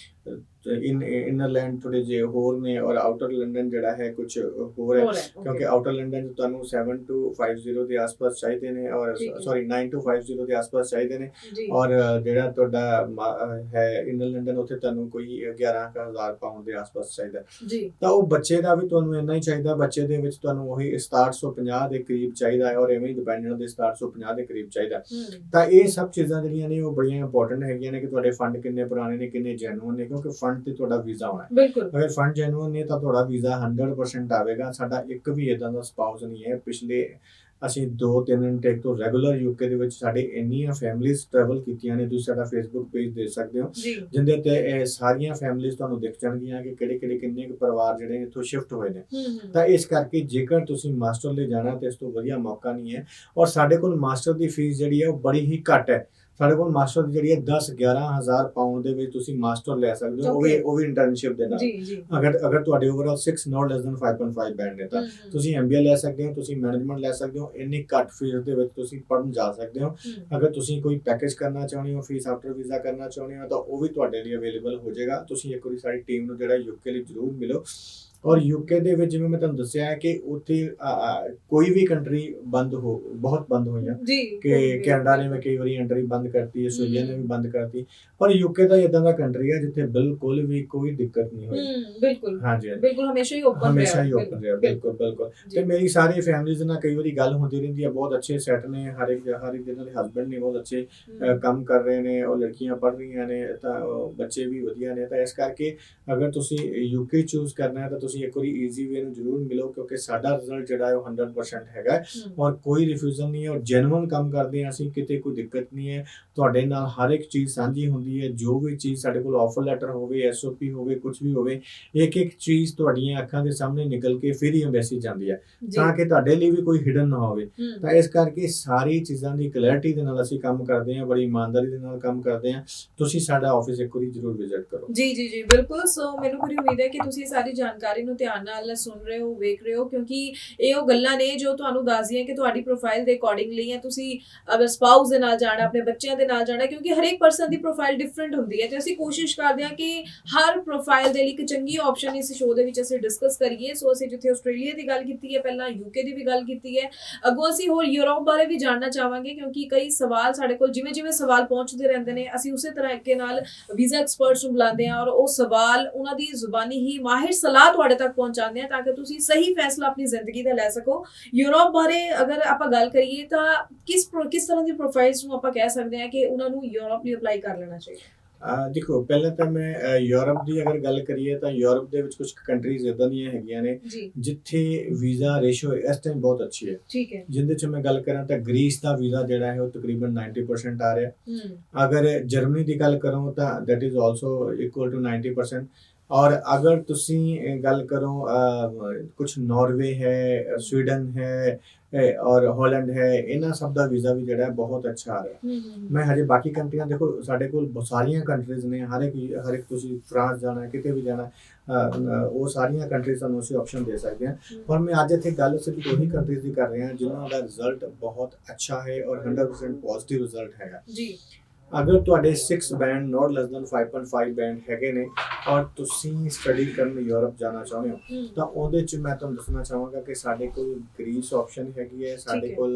S2: ਇਨਰਲੈਂਡ ਥੋੜੇ ਜਿਹੇ ਹੋਰ ਨੇ ਔਰ ਆਊਟਰ ਲੰਡਨ ਜਿਹੜਾ ਹੈ ਕੁਝ ਹੋਰ ਹੈ, ਕਿਉਂਕਿ ਆਊਟਰ ਲੰਡਨ 'ਚ ਤੁਹਾਨੂੰ 7250 ਦੇ ਆਸ-ਪਾਸ ਚਾਹੀਦੇ ਨੇ, ਔਰ ਸੌਰੀ 9250 ਦੇ ਆਸ-ਪਾਸ ਚਾਹੀਦੇ ਨੇ, ਔਰ ਜਿਹੜਾ ਤੁਹਾਡਾ ਹੈ ਇਨਰ ਲੰਡਨ ਉੱਥੇ ਤੁਹਾਨੂੰ ਕੋਈ 11,000 ਪਾਉਂਡ ਦੇ ਆਸ-ਪਾਸ ਚਾਹੀਦਾ
S1: ਜੀ।
S2: ਤਾਂ ਉਹ ਬੱਚੇ ਦਾ ਵੀ ਤੁਹਾਨੂੰ ਇੰਨਾ ਹੀ ਚਾਹੀਦਾ, ਬੱਚੇ ਦੇ ਵਿੱਚ ਤੁਹਾਨੂੰ ਉਹੀ 6750 ਦੇ ਕਰੀਬ ਚਾਹੀਦਾ ਹੈ, ਔਰ ਐਵੇਂ ਹੀ ਡਿਪੈਂਡੈਂਟ ਦੇ 6750 ਦੇ ਕਰੀਬ ਚਾਹੀਦਾ। ਤਾਂ ਇਹ ਸਭ ਚੀਜ਼ਾਂ ਜਿਹੜੀਆਂ ਨੇ ਉਹ ਬੜੀਆਂ ਇੰਪੋਰਟੈਂਟ ਹੈਗੀਆਂ ਨੇ ਕਿ ਤੁਹਾਡੇ ਫੰਡ ਕਿੰਨੇ ਪੁਰਾਣੇ ਨੇ, ਕਿੰਨੇ ਜੈਨੂਅਨ ਨੇ, ਕਿਉਂਕਿ ਫੰਡ ਤੇ ਤੁਹਾਡਾ ਵੀਜ਼ਾ ਆਉਣਾ ਹੈ।
S1: ਬਿਲਕੁਲ,
S2: ਅਗਰ ਫੰਡ ਜੈਨੂਅਨ ਨੇ ਤਾਂ ਤੁਹਾਡਾ ਵੀਜ਼ਾ 100% ਆਵੇਗਾ। ਸਾਡਾ ਇੱਕ ਵੀ ਇਦਾਂ ਦਾ ਸਪਾਊਸ ਨਹੀਂ ਹੈ, ਪਿਛਲੇ ਅਸੀਂ 2-3 ਇਨਟੇਕ ਤੋਂ ਰੈਗੂਲਰ ਯੂਕੇ ਦੇ ਵਿੱਚ ਸਾਡੇ ਇੰਨੀਆਂ ਫੈਮਿਲੀਜ਼ ਟਰੈਵਲ ਕੀਤੀਆਂ ਨੇ, ਤੁਸੀਂ ਸਾਡਾ ਫੇਸਬੁੱਕ ਪੇਜ ਦੇਖ ਸਕਦੇ ਹੋ ਜਿੰਦੇ ਤੇ ਇਹ ਸਾਰੀਆਂ ਫੈਮਿਲੀਜ਼ ਤੁਹਾਨੂੰ ਦਿਖ ਜਾਣਗੀਆਂ ਕਿ ਕਿਹੜੇ ਕਿੰਨੇ ਕੁ ਪਰਿਵਾਰ ਜਿਹੜੇ ਨੇ ਇੱਥੋਂ ਸ਼ਿਫਟ ਹੋਏ ਨੇ। ਤਾਂ ਇਸ ਕਰਕੇ ਜੇਕਰ ਤੁਸੀਂ ਮਾਸਟਰ ਲਈ ਜਾਣਾ ਤੇ ਇਸ ਤੋਂ ਵਧੀਆ ਮੌਕਾ ਨਹੀਂ ਹੈ, ਔਰ ਸਾਡੇ ਕੋਲ ਮਾਸਟਰ ਦੀ ਫੀਸ ਜਿਹੜੀ ਹੈ ਉਹ ਬੜੀ ਹੀ ਘੱਟ ਹੈ। ਸਾਡੇ ਕੋਲ ਮਾਸਟਰ ਦੀ ਜਿਹੜੀ ਹੈ 10-11,000 ਪਾਉਂਡ ਦੇ ਵਿੱਚ ਤੁਸੀਂ ਮਾਸਟਰ ਲੈ ਸਕਦੇ ਹੋ, ਉਹ ਵੀ ਇੰਟਰਨਸ਼ਿਪ ਦੇ ਨਾਲ। ਅਗਰ ਤੁਹਾਡੇ overall 6 not less than 5.5 band ਨੇ ਤਾਂ ਤੁਸੀਂ MBA ਲੈ ਸਕਦੇ ਹੋ, ਤੁਸੀਂ ਮੈਨੇਜਮੈਂਟ ਲੈ ਸਕਦੇ ਹੋ, ਇੰਨੀ ਘੱਟ ਫੀਸ ਦੇ ਵਿੱਚ ਤੁਸੀਂ ਪੜ੍ਹਨ ਜਾ ਸਕਦੇ ਹੋ। ਅਗਰ ਤੁਸੀਂ ਕੋਈ ਪੈਕੇਜ ਕਰਨਾ ਚਾਹੁੰਦੇ ਹੋ, ਫੀਸ ਆਫਟਰ ਵੀਜ਼ਾ ਕਰਨਾ ਚਾਹੁੰਦੇ ਹੋ ਤਾਂ ਉਹ ਵੀ ਤੁਹਾਡੇ ਲਈ ਅਵੇਲੇਬਲ ਹੋ ਜਾਏਗਾ। ਤੁਸੀਂ ਇੱਕ ਵਾਰੀ ਸਾਡੀ ਟੀਮ ਨੂੰ ਜਿਹੜਾ ਯੂਕੇ ਲਈ ਜ਼ਰੂਰ ਮਿਲੋ। ਔਰ ਯੂਕੇ ਦੇ ਵਿੱਚ ਜਿਵੇਂ ਮੈਂ ਤੁਹਾਨੂੰ ਦੱਸਿਆ ਹੈ ਕਿ ਉੱਥੇ ਕੋਈ ਵੀ ਕੰਟਰੀ ਬਹੁਤ ਬੰਦ ਹੋਈਆਂ, ਕਿ ਕੈਨੇਡਾ ਨੇ ਵੀ ਕਈ ਵਾਰੀ ਐਂਟਰੀ ਬੰਦ ਕਰਤੀ, ਆਸਟ੍ਰੇਲੀਆ ਨੇ ਵੀ ਬੰਦ ਕਰਤੀ, ਪਰ ਯੂਕੇ ਤਾਂ ਇਦਾਂ ਦਾ ਕੰਟਰੀ ਹੈ ਜਿੱਥੇ ਬਿਲਕੁਲ ਵੀ ਕੋਈ ਦਿੱਕਤ ਨਹੀਂ ਹੋਈ।
S1: ਬਿਲਕੁਲ
S2: ਹਾਂਜੀ,
S1: ਬਿਲਕੁਲ, ਹਮੇਸ਼ਾ ਹੀ ਓਪਨ
S2: ਰਿਹਾ। ਬਿਲਕੁਲ। ਤੇ ਮੇਰੀ ਸਾਰੀ ਫੈਮਿਲੀਜ਼ ਨਾਲ ਕਈ ਵਾਰੀ ਗੱਲ ਹੁੰਦੀ ਰਹਿੰਦੀ ਹੈ, ਬਹੁਤ ਅੱਛੇ ਸੈਟ ਨੇ, ਹਰ ਇੱਕ ਜਿਹਨਾਂ ਦੇ ਹਸਬੈਂਡ ਨੇ ਬਹੁਤ ਅੱਛੇ ਕੰਮ ਕਰ ਰਹੇ ਨੇ, ਉਹ ਲੜਕੀਆਂ ਪੜ੍ਹ ਰਹੀਆਂ ਨੇ, ਤਾਂ ਬੱਚੇ ਵੀ ਵਧੀਆ ਨੇ। ਤਾਂ ਇਸ ਕਰਕੇ ਅਗਰ ਤੁਸੀਂ ਯੂਕੇ ਚੂਜ਼ ਕਰਨਾ ਹੈ ਤਾਂ ਤੁਸੀਂ ਇੱਕ ਵਾਰੀ ਈਜ਼ੀ ਵੇ ਨੂੰ ਜ਼ਰੂਰ ਮਿਲੋ, ਕਿਉਂਕਿ ਸਾਡਾ ਰਿਜ਼ਲਟ ਜਿਹੜਾ ਹੈ ਉਹ 100% ਹੈਗਾ ਔਰ ਕੋਈ ਰਿਫਿਊਜ਼ਲ ਨਹੀਂ ਹੈ, ਔਰ ਜੈਨੂਅਨ ਕੰਮ ਕਰਦੇ ਹਾਂ ਅਸੀਂ, ਕਿਤੇ ਕੋਈ ਦਿੱਕਤ ਨਹੀਂ ਹੈ। ਤੁਹਾਡੇ ਨਾਲ ਹਰ ਇੱਕ ਚੀਜ਼ ਸਾਂਝੀ ਹੁੰਦੀ ਹੈ, ਜੋ ਵੀ ਚੀਜ਼ ਸਾਡੇ ਕੋਲ ਆਫਰ ਲੈਟਰ ਹੋਵੇ, SOP ਹੋਵੇ, ਕੁਝ ਵੀ ਹੋਵੇ, ਇੱਕ ਚੀਜ਼ ਤੁਹਾਡੀਆਂ ਅੱਖਾਂ ਦੇ ਸਾਹਮਣੇ ਨਿਕਲ ਕੇ ਫਿਰ ਹੀ ਐਮਬੈਸੀ ਜਾਂਦੀ ਹੈ, ਤਾਂ ਕਿ ਤੁਹਾਡੇ ਲਈ ਵੀ ਕੋਈ ਹਿਡਨ ਨਾ ਹੋਵੇ। ਤਾਂ ਇਸ ਕਰਕੇ ਸਾਰੀ ਚੀਜ਼ਾਂ ਦੀ ਕਲੈਰਿਟੀ ਦੇ ਨਾਲ ਅਸੀਂ ਕੰਮ ਕਰਦੇ ਹਾਂ, ਬੜੀ ਇਮਾਨਦਾਰੀ ਦੇ ਨਾਲ ਕੰਮ ਕਰਦੇ ਹਾਂ। ਤੁਸੀਂ ਸਾਡਾ ਆਫਿਸ ਇੱਕ ਵਾਰੀ ਜ਼ਰੂਰ ਵਿਜ਼ਿਟ ਕਰੋ।
S1: ਜੀ ਬਿਲਕੁਲ। ਸੋ ਮੈਨੂੰ ਪੂਰੀ ਉਮੀਦ ਹੈ ਕਿ ਤੁਸੀਂ ਸਾਰੀ ਜਾਣਕਾਰੀ ਨੂੰ ਧਿਆਨ ਨਾਲ ਸੁਣ ਰਹੇ ਹੋ, ਵੇਖ ਰਹੇ ਹੋ, ਕਿਉਂਕਿ ਇਹ ਉਹ ਗੱਲਾਂ ਨੇ ਜੋ ਤੁਹਾਨੂੰ ਦੱਸਦੀਆਂ ਕਿ ਤੁਹਾਡੀ ਪ੍ਰੋਫਾਈਲ ਦੇ ਅਕੋਰਡਿੰਗਲੀ ਹੈ। ਤੁਸੀਂ ਅਗਰ ਸਪਾਊਸ ਦੇ ਨਾਲ ਜਾਣਾ, ਆਪਣੇ ਬੱਚਿਆਂ ਦੇ ਨਾਲ ਜਾਣਾ, ਕਿਉਂਕਿ ਹਰੇਕ ਪਰਸਨ ਦੀ ਪ੍ਰੋਫਾਈਲ ਡਿਫਰੈਂਟ ਹੁੰਦੀ ਹੈ ਤੇ ਅਸੀਂ ਕੋਸ਼ਿਸ਼ ਕਰਦੇ ਹਾਂ ਕਿ ਹਰ ਪ੍ਰੋਫਾਈਲ ਦੇ ਲਈ ਇੱਕ ਚੰਗੀ ਆਪਸ਼ਨ ਇਸ ਸ਼ੋਅ ਦੇ ਵਿੱਚ ਅਸੀਂ ਡਿਸਕਸ ਕਰੀਏ। ਸੋ ਅਸੀਂ ਜਿੱਥੇ ਆਸਟ੍ਰੇਲੀਆ ਦੀ ਗੱਲ ਕੀਤੀ ਹੈ, ਪਹਿਲਾਂ ਯੂਕੇ ਦੀ ਵੀ ਗੱਲ ਕੀਤੀ ਹੈ, ਅੱਗੋਂ ਅਸੀਂ ਹੋਰ ਯੂਰਪ ਬਾਰੇ ਵੀ ਜਾਣਨਾ ਚਾਹਾਂਗੇ, ਕਿਉਂਕਿ ਕਈ ਸਵਾਲ ਸਾਡੇ ਕੋਲ ਜਿਵੇਂ ਸਵਾਲ ਪਹੁੰਚਦੇ ਰਹਿੰਦੇ ਨੇ, ਅਸੀਂ ਉਸੇ ਤਰੀਕੇ ਨਾਲ ਵੀਜ਼ਾ ਐਕਸਪਰਟਸ ਨੂੰ ਬੁਲਾਉਂਦੇ ਹਾਂ ਔਰ ਉਹ ਸਵਾਲ ਉਹਨਾਂ ਦੀ ਜ਼ੁਬਾਨੀ ਹੀ ਮਾਹਿਰ ਸਲਾਹ ਤੁਹਾਡੇ ਤੱਕ ਪਹੁੰਚਾਉਂਦੇ ਹਾਂ ਤਾਂ ਕਿ ਤੁਸੀਂ ਸਹੀ ਫੈਸਲਾ ਆਪਣੀ ਜ਼ਿੰਦਗੀ ਦਾ ਲੈ ਸਕੋ। ਯੂਰਪ ਬਾਰੇ ਅਗਰ ਆਪਾਂ ਗੱਲ ਕਰੀਏ ਤਾਂ ਕਿਸ ਤਰ੍ਹਾਂ ਦੀ ਪ੍ਰੋਫਾਈਲਸ ਨੂੰ ਆਪਾਂ ਕਹਿ ਸਕਦੇ ਹਾਂ ਕਿ ਉਹਨਾਂ ਨੂੰ ਯੂਰਪ ਲਈ ਅਪਲਾਈ ਕਰ ਲੈਣਾ ਚਾਹੀਦਾ?
S2: ਦੇਖੋ, ਪਹਿਲਾਂ ਤਾਂ ਮੈਂ ਯੂਰਪ ਦੀ ਅਗਰ ਗੱਲ ਕਰੀਏ ਤਾਂ ਯੂਰਪ ਦੇ ਵਿੱਚ ਕੁਝ ਕੰਟਰੀਜ਼ ਇਦਾਂ ਦੀਆਂ ਹੈਗੀਆਂ ਨੇ ਜਿੱਥੇ ਵੀਜ਼ਾ ਰੇਸ਼ੋ ਇਸ ਟਾਈਮ ਬਹੁਤ ਅੱਛੀ ਹੈ।
S1: ਠੀਕ ਹੈ।
S2: ਜਿੰਦੇ ਚ ਮੈਂ ਗੱਲ ਕਰਾਂ ਤਾਂ ਗ੍ਰੀਸ ਦਾ ਵੀਜ਼ਾ ਜਿਹੜਾ ਹੈ ਉਹ ਤਕਰੀਬਨ 90% ਆ ਰਿਹਾ। ਅਗਰ ਜਰਮਨੀ ਦੀ ਗੱਲ ਕਰਾਂ ਤਾਂ that is also equal to 90%। ਔਰ ਅਗਰ ਤੁਸੀਂ ਗੱਲ ਕਰੋ ਕੁਛ ਨਾਰਵੇ ਹੈ, ਸਵੀਡਨ ਹੈ ਔਰ ਹਾਲੈਂਡ ਹੈ, ਇਹਨਾਂ ਸਭ ਦਾ ਵੀਜ਼ਾ ਵੀ ਜਿਹੜਾ ਹੈ ਬਹੁਤ ਅੱਛਾ ਆ ਰਿਹਾ। ਮੈਂ ਹਜੇ ਬਾਕੀ ਕੰਟਰੀਆਂ ਦੇਖੋ ਸਾਡੇ ਕੋਲ ਬਹੁਤ ਸਾਰੀਆਂ ਕੰਟਰੀਜ਼ ਨੇ, ਹਰ ਇੱਕ ਤੁਸੀਂ ਫਰਾਂਸ ਜਾਣਾ ਕਿਤੇ ਵੀ ਜਾਣਾ ਉਹ ਸਾਰੀਆਂ ਕੰਟਰੀਜ਼ ਤੁਹਾਨੂੰ ਅਸੀਂ ਆਪਸ਼ਨ ਦੇ ਸਕਦੇ ਹਾਂ। ਪਰ ਮੈਂ ਅੱਜ ਇੱਥੇ ਗੱਲ ਸਿਰਫ ਉਹੀ ਕੰਟਰੀਜ਼ ਦੀ ਕਰ ਰਿਹਾ ਜਿਨ੍ਹਾਂ ਦਾ ਰਿਜ਼ਲਟ ਬਹੁਤ ਅੱਛਾ ਹੈ ਔਰ 100% ਪੋਜ਼ਿਟਿਵ ਰਿਜ਼ਲਟ ਹੈਗਾ ਜੀ। ਅਗਰ ਤੁਹਾਡੇ 6 band note less than 5.5 band ਹੈਗੇ ਨੇ ਔਰ ਤੁਸੀਂ ਸਟੱਡੀ ਕਰਨ ਯੂਰਪ ਜਾਣਾ ਚਾਹੁੰਦੇ ਹੋ ਤਾਂ ਉਹਦੇ 'ਚ ਮੈਂ ਤੁਹਾਨੂੰ ਦੱਸਣਾ ਚਾਹਾਂਗਾ ਕਿ ਸਾਡੇ ਕੋਲ ਗ੍ਰੀਸ ਆਪਸ਼ਨ ਹੈਗੀ ਹੈ, ਸਾਡੇ ਕੋਲ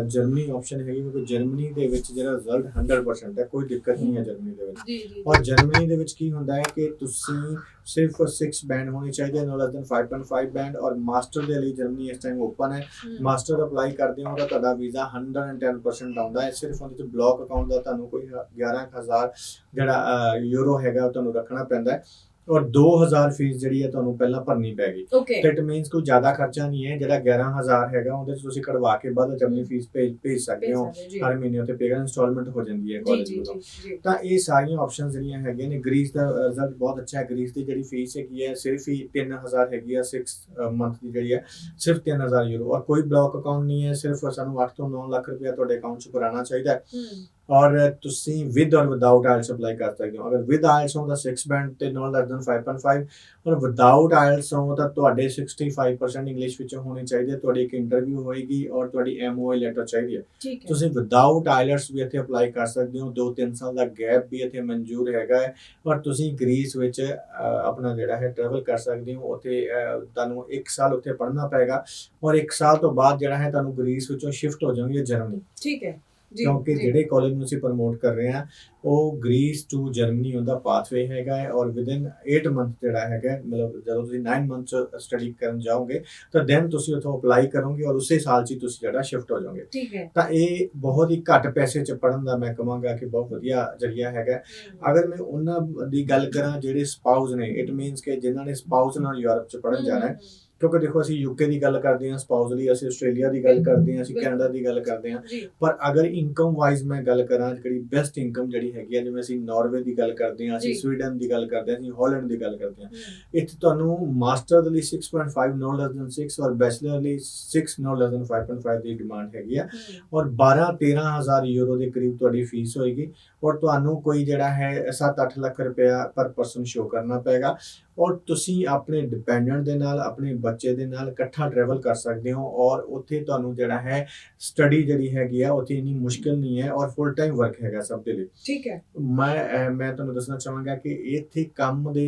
S2: ਜਰਮਨੀ ਆਪਸ਼ਨ ਹੈਗੀ, ਕਿਉਂਕਿ ਜਰਮਨੀ ਦੇ ਵਿੱਚ ਜਿਹੜਾ ਰਿਜ਼ਲਟ 100% ਹੈ, ਕੋਈ ਦਿੱਕਤ ਨਹੀਂ ਹੈ ਜਰਮਨੀ ਦੇ ਵਿੱਚ। ਔਰ ਜਰਮਨੀ ਦੇ ਵਿੱਚ ਕੀ ਹੁੰਦਾ ਹੈ ਕਿ ਤੁਸੀਂ ਸਿਰਫ 6 ਬੈਂਡ ਹੋਣੇ ਚਾਹੀਦੇ, ਨੋ ਲੈਸ ਦੈਨ 5.5 ਬੈਂਡ। ਔਰ ਮਾਸਟਰ ਦੇ ਲਈ ਜਰਮਨੀ ਇਸ ਟਾਈਮ ਓਪਨ ਹੈ, ਮਾਸਟਰ ਅਪਲਾਈ ਕਰਦੇ ਹੋ ਤਾਂ ਤੁਹਾਡਾ ਵੀਜ਼ਾ 110% ਆਉਂਦਾ ਹੈ। ਸਿਰਫ ਉਹਦੇ 'ਚ ਬਲੌਕ ਅਕਾਊਂਟ ਦਾ ਤੁਹਾਨੂੰ ਕੋਈ 11,000 ਜਿਹੜਾ ਯੂਰੋ ਹੈਗਾ ਉਹ ਤੁਹਾਨੂੰ ਰੱਖਣਾ ਪੈਂਦਾ ਹੈ ਔਰ 2,000 ਫੀਸ ਜਿਹੜੀ ਹੈ ਤੁਹਾਨੂੰ ਪਹਿਲਾਂ ਭਰਨੀ ਪੈਗੀ। ਤੇ ਇਟ ਮੀਨਸ ਕੋਈ ਜ਼ਿਆਦਾ ਖਰਚਾ ਨਹੀਂ ਹੈ। ਜਿਹੜਾ 11,000 ਹੈਗਾ ਉਹਦੇ 'ਚ ਤੁਸੀਂ ਕਢਵਾ ਕੇ ਬਾਅਦ ਵਿੱਚ ਆਪਣੀ ਫੀਸ ਭੇਜ ਸਕਦੇ ਹੋ ਹਰ ਮਹੀਨੇ, ਉੱਤੇ ਪੇਗਾ ਇੰਸਟਾਲਮੈਂਟ ਹੋ ਜਾਂਦੀ ਹੈ ਕਾਲਜ ਵੱਲੋਂ। ਤਾਂ ਇਹ ਸਾਰੀਆਂ ਆਪਸ਼ਨਸ ਜਿਹੜੀਆਂ ਹੈਗੀਆਂ ਨੇ। ਗ੍ਰੀਸ ਦਾ ਰਿਜ਼ਲਟ ਬਹੁਤ ਅੱਛਾ ਹੈ। ਗ੍ਰੀਸ ਦੀ ਜਿਹੜੀ ਫੀਸ ਹੈਗੀ ਹੈ ਸਿਰਫ ਹੀ 3,000 ਹੈਗੀ ਹੈ, 6 ਮੰਥ ਦੀ ਜਿਹੜੀ ਹੈ ਸਿਰਫ 3,000 ਯੂਰੋ। ਔਰ ਕੋਈ ਬਲੌਕ ਅਕਾਊਂਟ ਨਹੀਂ ਹੈ, ਸਿਰਫ ਸਾਨੂੰ 8 ਤੋਂ 9 ਲੱਖ ਰੁਪਇਆ ਤੁਹਾਡੇ ਅਕਾਊਂਟ 'ਚ ਭਰਾਉਣਾ ਚਾਹੀਦਾ ਹੈ। ਔਰ ਤੁਸੀਂ ਵਿਦ ਔਰ ਵਿਦਾਊਟ ਆਇਲਸ ਅਪਲਾਈ ਕਰ ਸਕਦੇ ਹੋ। ਅਗਰ ਵਿਦ ਆਇਲਸ ਹੋ ਤਾਂ 6 ਬੈਂਡ ਤੇ ਨੋਟ ਲੈਸ ਦੈਨ 5.5 ਔਰ ਵਿਦਾਊਟ ਆਇਲਸ ਹੋ ਤਾਂ ਤੁਹਾਡੇ 65% ਇੰਗਲਿਸ਼ ਵਿੱਚ ਹੋਣੀ ਚਾਹੀਦੀ ਹੈ। ਤੁਹਾਡੀ ਇੱਕ ਇੰਟਰਵਿਊ ਹੋਏਗੀ ਔਰ ਤੁਹਾਡੀ MOI ਲੈਟਰ ਚਾਹੀਦੀ ਹੈ। ਤੁਸੀਂ ਵਿਦਾਊਟ ਆਇਲਸ ਵੀ ਇੱਥੇ ਅਪਲਾਈ ਕਰ ਸਕਦੇ ਹੋ। 2-3 ਸਾਲ ਦਾ ਗੈਪ ਵੀ ਇੱਥੇ ਮਨਜ਼ੂਰ ਹੈਗਾ ਹੈ। ਔਰ ਤੁਸੀਂ ਗ੍ਰੀਸ ਵਿੱਚ ਆਪਣਾ ਜਿਹੜਾ ਹੈ ਟਰੈਵਲ ਕਰ ਸਕਦੇ ਹੋ। ਉੱਥੇ ਤੁਹਾਨੂੰ 1 ਸਾਲ ਉੱਥੇ ਪੜ੍ਹਨਾ ਪਏਗਾ ਔਰ 1 ਸਾਲ ਤੋਂ ਬਾਅਦ ਜਿਹੜਾ ਹੈ ਤੁਹਾਨੂੰ ਗ੍ਰੀਸ ਵਿੱਚੋਂ ਸ਼ਿਫਟ ਹੋ ਜਾਓਗੇ ਜਰਮਨੀ। ਠੀਕ ਹੈ। ਕਿਉਂਕਿ ਜਿਹੜੇ ਕਾਲਜ ਨੂੰ ਅਸੀਂ ਪ੍ਰਮੋਟ ਕਰ ਰਹੇ ਹਾਂ ਉਹ ਗ੍ਰੀਸ ਟੂ ਜਰਮਨੀ ਉਹਦਾ ਪਾਥਵੇ ਹੈਗਾ ਹੈ ਔਰ ਵਿਦਿਨ 8 ਮੰਥ ਜਿਹੜਾ ਹੈਗਾ, ਮਤਲਬ ਜਦੋਂ ਤੁਸੀਂ 9 ਮੰਥ ਸਟੱਡੀ ਕਰਨ ਜਾਓਗੇ ਤਾਂ ਦੈਨ ਤੁਸੀਂ ਉੱਥੋਂ ਅਪਲਾਈ ਕਰੋਗੇ ਔਰ ਉਸੇ ਸਾਲ 'ਚ ਹੀ ਤੁਸੀਂ ਜਿਹੜਾ ਸ਼ਿਫਟ ਹੋ ਜਾਓਗੇ। ਠੀਕ ਹੈ। ਤਾਂ ਇਹ ਬਹੁਤ ਹੀ ਘੱਟ ਪੈਸੇ 'ਚ ਪੜ੍ਹਨ ਦਾ ਮੈਂ ਕਹਾਂਗਾ ਕਿ ਬਹੁਤ ਵਧੀਆ ਜ਼ਰੀਆ ਹੈਗਾ। ਅਗਰ ਮੈਂ ਉਹਨਾਂ ਦੀ ਗੱਲ ਕਰਾਂ ਜਿਹੜੇ ਸਪਾਊਸ ਨੇ, ਇਟ ਮੀਨਸ ਕਿ ਜਿਨ੍ਹਾਂ ਨੇ ਸਪਾਊਸ ਨਾਲ ਯੂਰਪ 'ਚ ਪੜ੍ਹਨ ਜਾਣਾ ਹੈ, ਕਿਉਂਕਿ ਦੇਖੋ ਅਸੀਂ UK ਦੀ ਗੱਲ ਕਰਦੇ ਹਾਂ ਸਪਾਊਸ ਲਈ, ਅਸੀਂ ਆਸਟ੍ਰੇਲੀਆ ਦੀ ਗੱਲ ਕਰਦੇ ਹਾਂ, ਅਸੀਂ ਕੈਨੇਡਾ ਦੀ ਗੱਲ ਕਰਦੇ ਹਾਂ। ਪਰ ਅਗਰ ਇਨਕਮ ਵਾਈਜ਼ ਮੈਂ ਗੱਲ ਕਰਾਂ ਜਿਹੜੀ ਬੈਸਟ ਇਨਕਮ ਜਿਹੜੀ ਹੈਗੀ ਹੈ, ਜਿਵੇਂ ਅਸੀਂ ਨਾਰਵੇ ਦੀ ਗੱਲ ਕਰਦੇ ਹਾਂ, ਅਸੀਂ ਸਵੀਡਨ ਦੀ ਗੱਲ ਕਰਦੇ ਹਾਂ, ਅਸੀਂ ਹਾਲੈਂਡ ਦੀ ਗੱਲ ਕਰਦੇ ਹਾਂ, ਇੱਥੇ ਤੁਹਾਨੂੰ ਮਾਸਟਰ ਦੇ ਲਈ 6.5 ਨੋ ਲੈਸ ਦੈਨ 6 ਔਰ ਬੈਚਲਰ ਲਈ 6 ਨੋ ਲੈਸ ਦੈਨ 5.5 ਦੀ ਡਿਮਾਂਡ ਹੈਗੀ ਆ ਔਰ 12-13,000 ਯੂਰੋ ਦੇ ਕਰੀਬ ਤੁਹਾਡੀ ਫੀਸ ਹੋਏਗੀ ਔਰ ਤੁਹਾਨੂੰ ਕੋਈ ਜਿਹੜਾ ਹੈ 7-8 ਲੱਖ ਰੁਪਇਆ ਪਰ ਪਰਸਨ ਸ਼ੋ ਕਰਨਾ ਪਏਗਾ ਔਰ ਤੁਸੀਂ ਆਪਣੇ ਡਿਪੈਂਡੈਂਟ ਦੇ ਨਾਲ, ਆਪਣੇ ਬੱਚੇ ਦੇ ਨਾਲ ਇਕੱਠਾ ਟਰੈਵਲ ਕਰ ਸਕਦੇ ਹੋ ਔਰ ਉੱਥੇ ਤੁਹਾਨੂੰ ਜਿਹੜਾ ਹੈ ਸਟੱਡੀ ਜਿਹੜੀ ਹੈਗੀ ਆ ਉੱਥੇ ਇੰਨੀ ਮੁਸ਼ਕਿਲ ਨਹੀਂ ਹੈ ਔਰ ਫੁੱਲ ਟਾਈਮ ਵਰਕ ਹੈਗਾ ਸਭ ਦੇ ਲਈ। ਠੀਕ ਹੈ। ਮੈਂ ਤੁਹਾਨੂੰ ਦੱਸਣਾ ਚਾਹਾਂਗਾ ਕਿ ਇੱਥੇ ਕੰਮ ਦੇ